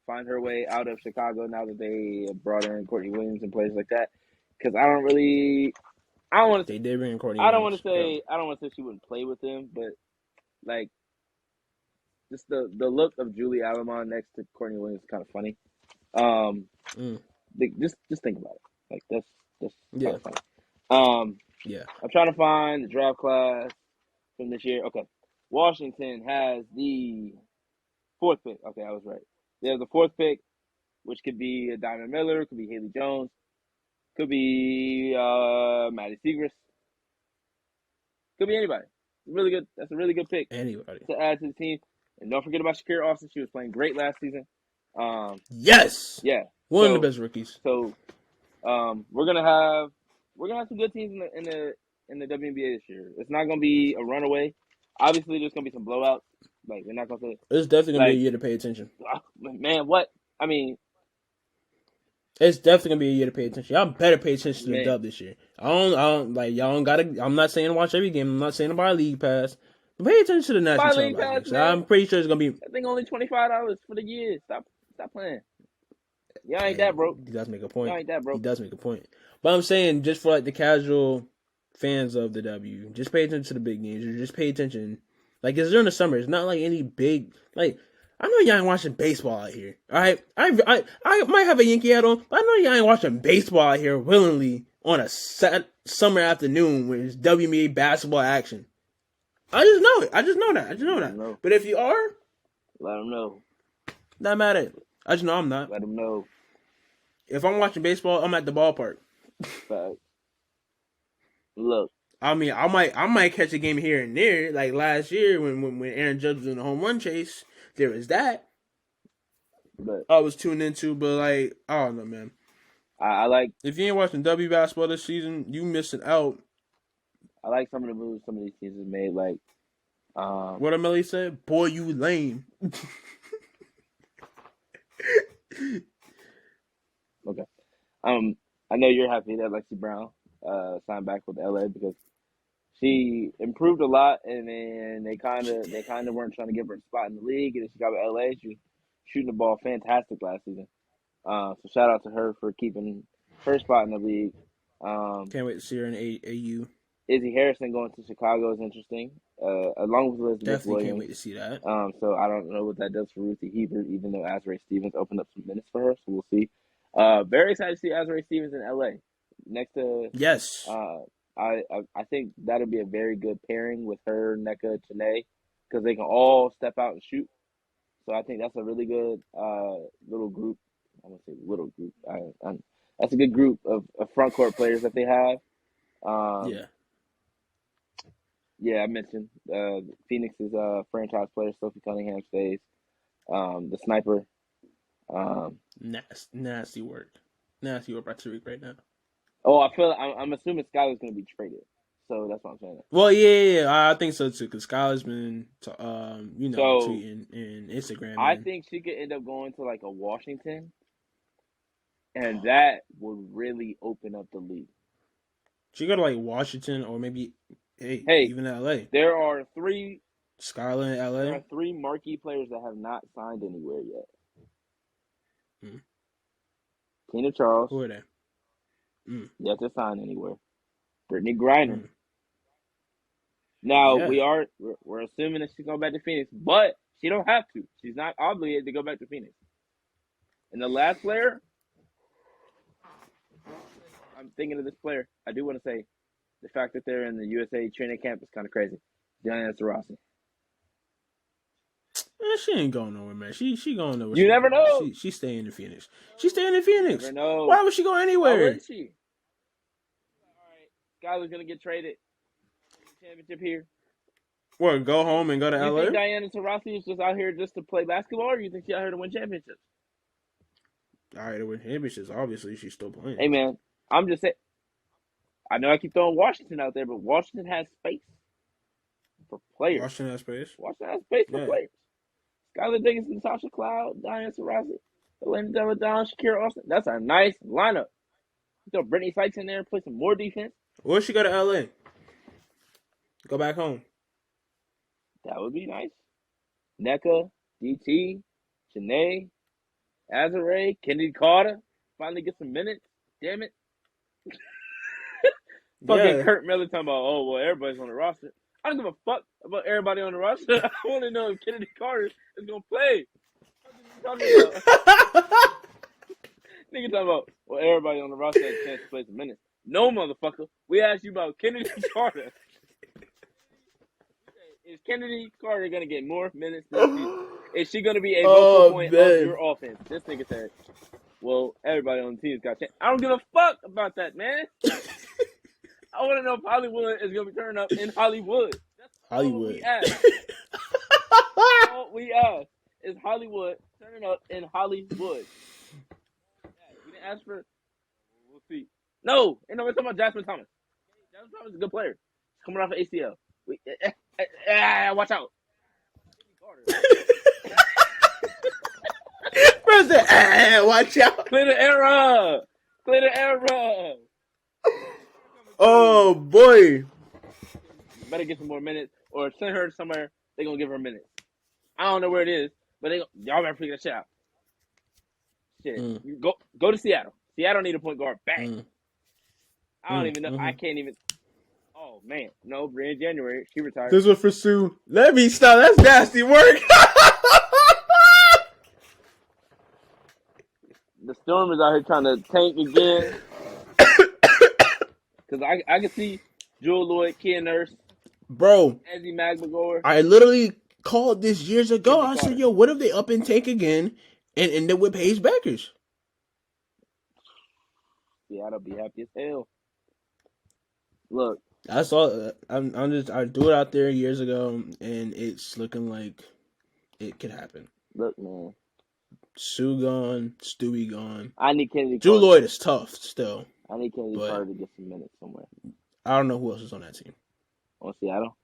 find her way out of Chicago now that they brought in Courtney Williams and players like that. Because I don't want to. They did bring in Courtney. I don't want to say she wouldn't play with them, but like just the look of Julie Alamon next to Courtney Williams is kind of funny. Just think about it. Like that's kind of funny. Yeah. I'm trying to find the draft class from this year. Okay. Washington has the 4th pick. Okay, I was right. They have the 4th pick, which could be Diamond Miller, could be Haley Jones, could be Maddie Siegrist, could be anybody. Really good. That's a really good pick. Anybody to add to the team. And don't forget about Shakira Austin. She was playing great last season. Yes. Yeah. One of the best rookies. So we're gonna have some good teams in the WNBA this year. It's not gonna be a runaway. Obviously, there's gonna be some blowouts. Like we're not gonna say it's definitely gonna be a year to pay attention. Man, what? I mean, it's definitely gonna be a year to pay attention. Y'all better pay attention to the dub this year. I don't like y'all don't gotta. I'm not saying watch every game. I'm not saying to buy a league pass. But pay attention to the national league pass. So I'm pretty sure it's gonna be. I think only $25 for the year. Stop playing. Y'all ain't that broke. He does make a point. Y'all ain't that broke. He does make a point. But I'm saying just for like the casual fans of the W, just pay attention to the big games. Or just pay attention. Like it's during the summer. It's not like any big like. I know y'all ain't watching baseball out here. All right, I might have a Yankee hat on, but I know y'all ain't watching baseball out here willingly on a summer afternoon when it's WNBA basketball action. I just know it. I just know that. But if you are, let them know. Not mad at it. I just know I'm not. Let them know. If I'm watching baseball, I'm at the ballpark. Fact. Look. I mean, I might catch a game here and there, like last year when Aaron Judge was in the home run chase. There was that. But I was tuned into, but like I don't know, man. I like if you ain't watching W basketball this season, you missing out. I like some of the moves some of these teams have made. Like, what Amelie said, "Boy, you lame." Okay. I know you're happy that Lexi Brown signed back with LA because she improved a lot, and then they kind of weren't trying to give her a spot in the league, and then she got with LA. She was shooting the ball fantastic last season. So shout out to her for keeping her spot in the league. Can't wait to see her in AU. Izzy Harrison going to Chicago is interesting, along with Elizabeth Definitely Williams. Can't wait to see that. So I don't know what that does for Ruthie Hebert, even though Azrae Stevens opened up some minutes for her. So we'll see. Very excited to see Azrae Stevens in LA next to yes. I think that'll be a very good pairing with her, Nneka, Chene, because they can all step out and shoot. So I think that's a really good little group. I'm gonna say little group. That's a good group of front court players that they have. Yeah, I mentioned Phoenix's franchise player Sophie Cunningham stays. The sniper. Nasty work by Tariq right now. Oh, I'm assuming Skylar's going to be traded, so that's what I'm saying. Well, yeah, I think so too. Because Skylar's been, tweeting and Instagram. I think she could end up going to like a Washington, and that would really open up the league. She go to like Washington or maybe, even LA. There are three. Skylar in LA. There are three marquee players that have not signed anywhere yet. Tina Charles. Who are they? Yet to sign anywhere. Brittany Griner. Now we're assuming that she's going back to Phoenix, but she don't have to. She's not obligated to go back to Phoenix. And the last player, I'm thinking of this player. I do want to say the fact that they're in the USA training camp is kind of crazy. Diana Taurasi. She ain't going nowhere, man. She going nowhere. You never know. She's staying in Phoenix. She's staying in Phoenix. You never know. Why would she go anywhere? Where is she? All right, Skylar's gonna get traded. Championship here. What? Go home and go to LA? You think Diana Taurasi is just out here just to play basketball, or you think she's out here to win championships? All right, to win championships. Obviously, she's still playing. Hey, man, I'm just saying. I know I keep throwing Washington out there, but Washington has space for players. Washington has space for players. Skylar Diggins, Natasha Cloud, Diana Taurasi, Elena Delle Donne, Shakira Austin. That's a nice lineup. Throw Brittany Sykes in there and play some more defense. Or she go to LA. Go back home. That would be nice. Nneka, DT, Chene, Azrae, Kennedy Carter. Finally get some minutes. Damn it. Fucking Kurt Miller talking about, everybody's on the roster. I don't give a fuck about everybody on the roster. I want to know if Kennedy Carter is going to play. What are you talking about? Nigga talking about, everybody on the roster has a chance to play some minutes. No, motherfucker. We asked you about Kennedy Carter. Is Kennedy Carter going to get more minutes this season? Is she going to be a vocal point of your offense? This nigga said, everybody on the team's got a chance. I don't give a fuck about that, man. I want to know if Hollywood is going to be turning up in Hollywood. That's Hollywood. all we is Hollywood turning up in Hollywood. We didn't ask for. We'll see. No, we're talking about Jasmine Thomas. Jasmine Thomas is a good player. She's coming off of ACL. Watch out. President, watch out. Clear the era. Oh boy. Better get some more minutes or send her somewhere. They're gonna give her minutes. I don't know where it is, but y'all better figure that shit out. Shit. You go to Seattle. Seattle need a point guard. Bang. I don't even know. I can't even. Oh man, no. In January, she retired. This one for Sue. Let me stop. That's nasty work. The Storm is out here trying to tank again. Because I can see Jewel Lloyd, Kia Nurse, bro. Ezzy McGregor. I literally called this years ago. I said, yo, what if they up and tank again and end up with Paige Beckers? Seattle be happy as hell. Look. I saw. I threw it out there years ago, and it's looking like it could happen. Look, man. Sue gone, Stewie gone. I need Kennedy. Drew Lloyd is tough still. I need Kennedy Carter to get some minutes somewhere. I don't know who else is on that team. On Seattle?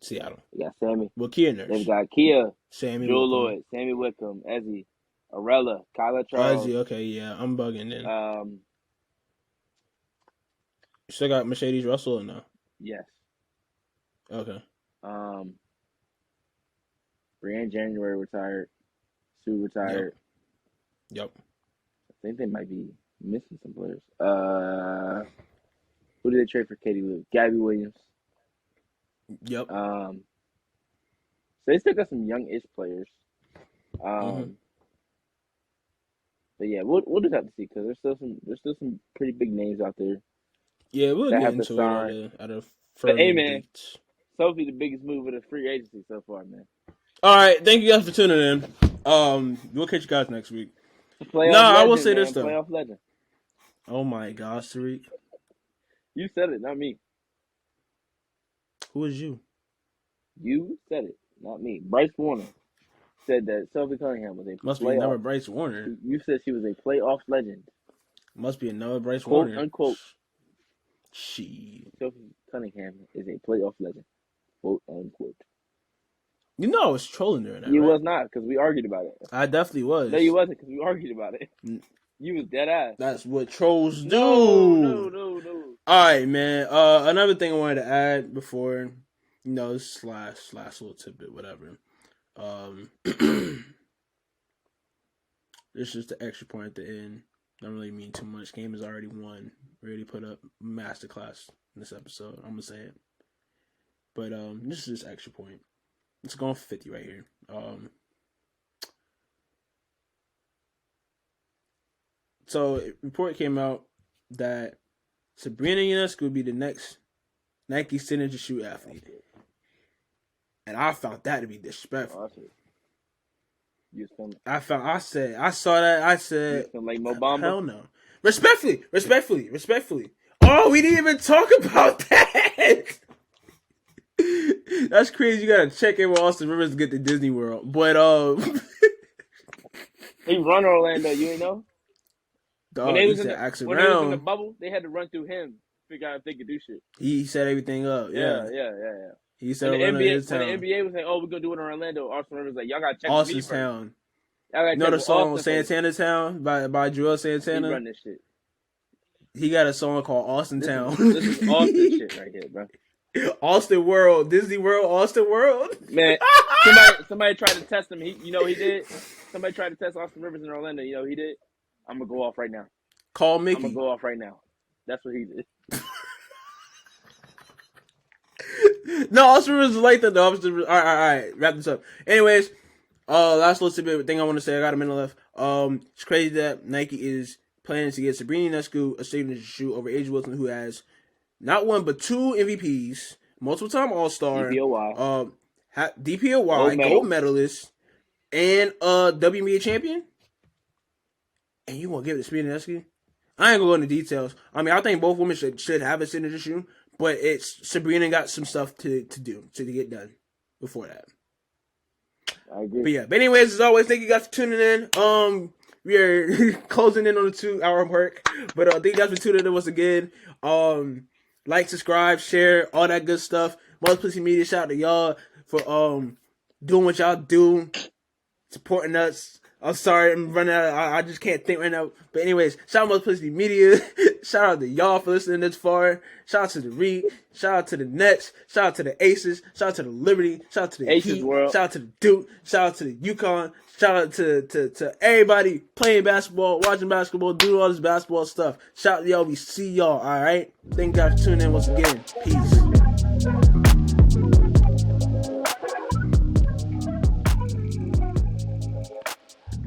Seattle. They got Sammy. Well, Kia Nurse. They've got Kia, Sammy, Drew Lloyd, Sammy Wickham, Ezzy, Arella, Kyla Charles. Ezzy, okay, yeah, I'm bugging then. You still got Mercedes Russell or no? Yes. Okay. Brianne January retired. Sue retired. Yep. I think they might be missing some players. Who did they trade for Katie Lou? Gabby Williams. Yep. So they still got some young-ish players. But yeah, we'll just have to see because there's still some pretty big names out there. Yeah, we'll get into it at a further hey, man, date. Sophie, the biggest move of the free agency so far, man. All right, thank you guys for tuning in. We'll catch you guys next week. I will say this though. Playoff legend. Oh my gosh, Tariq. You said it, not me. Who is you? You said it, not me. Bryce Warner said that Sophie Cunningham was a Must be another Bryce Warner. You said she was a playoff legend. Must be another Bryce Quote, Warner. unquote. She. Sophie Cunningham is a playoff legend. Quote, unquote. You know I was trolling during that, You right? was not, because we argued about it. I definitely was. No, you wasn't, because we argued about it. You was dead ass. That's what trolls do. No. All right, man. Another thing I wanted to add before, slash little tidbit, whatever. This is the extra point at the end. Don't really mean too much. Game is already won. We already put up masterclass in this episode. I'm gonna say it. But this is just extra point. It's going for 50 right here. So a report came out that Sabrina Ionescu would be the next Nike signature shoe athlete. And I found that to be disrespectful. I saw that. I said, like Mo Bamba? Hell no. Respectfully. Oh, we didn't even talk about that. That's crazy. You gotta check in with Austin Rivers to get to Disney World. But he run Orlando, you ain't know? Dog, when they was in the bubble, they had to run through him to figure out if they could do shit. He set everything up. Yeah. He said when the NBA was like, "Oh, we're gonna do it in Orlando," Austin Rivers was like, "Y'all gotta check Austin's Town." You know the song Santana Town by Joel Santana? He run this shit. He got a song called Austin Town. This is Austin shit right here, bro. Austin World, Disney World, Austin World. Man, somebody tried to test him. He did. Somebody tried to test Austin Rivers in Orlando. You know he did. I'm gonna go off right now. Call Mickey. I'm gonna go off right now. That's what he did. No, Austin Rivers is like that though. All right. Wrap this up. Anyways, last little tidbit thing I want to say. I got a minute left. It's crazy that Nike is planning to get Sabrina Ionescu a signature shoe over A'ja Wilson, who has not one but 2 MVPs, multiple time All-Star, DPOY, gold medalist, and WNBA champion. And you want to give it to Sabrina Ionescu? I ain't gonna go into details. I mean, I think both women should have a signature shoe, but Sabrina got some stuff to do to get done before that. I agree. But yeah, but anyways, as always, thank you guys for tuning in. We are closing in on the 2-hour mark, but thank you guys for tuning in once again. Like, subscribe, share, all that good stuff. Multiplicity Media, shout out to y'all for doing what y'all do, supporting us. I'm sorry, I'm running out. I just can't think right now. But anyways, shout out to Multiplicity Media. Shout out to y'all for listening this far. Shout out to the Reed. Shout out to the Nets. Shout out to the Aces. Shout out to the Liberty. Shout out to the Aces Heat. World. Shout out to the Duke. Shout out to the UConn. Shout out to everybody playing basketball, watching basketball, doing all this basketball stuff. Shout out to y'all. We see y'all. All right. Thank you guys for tuning in once again. Peace.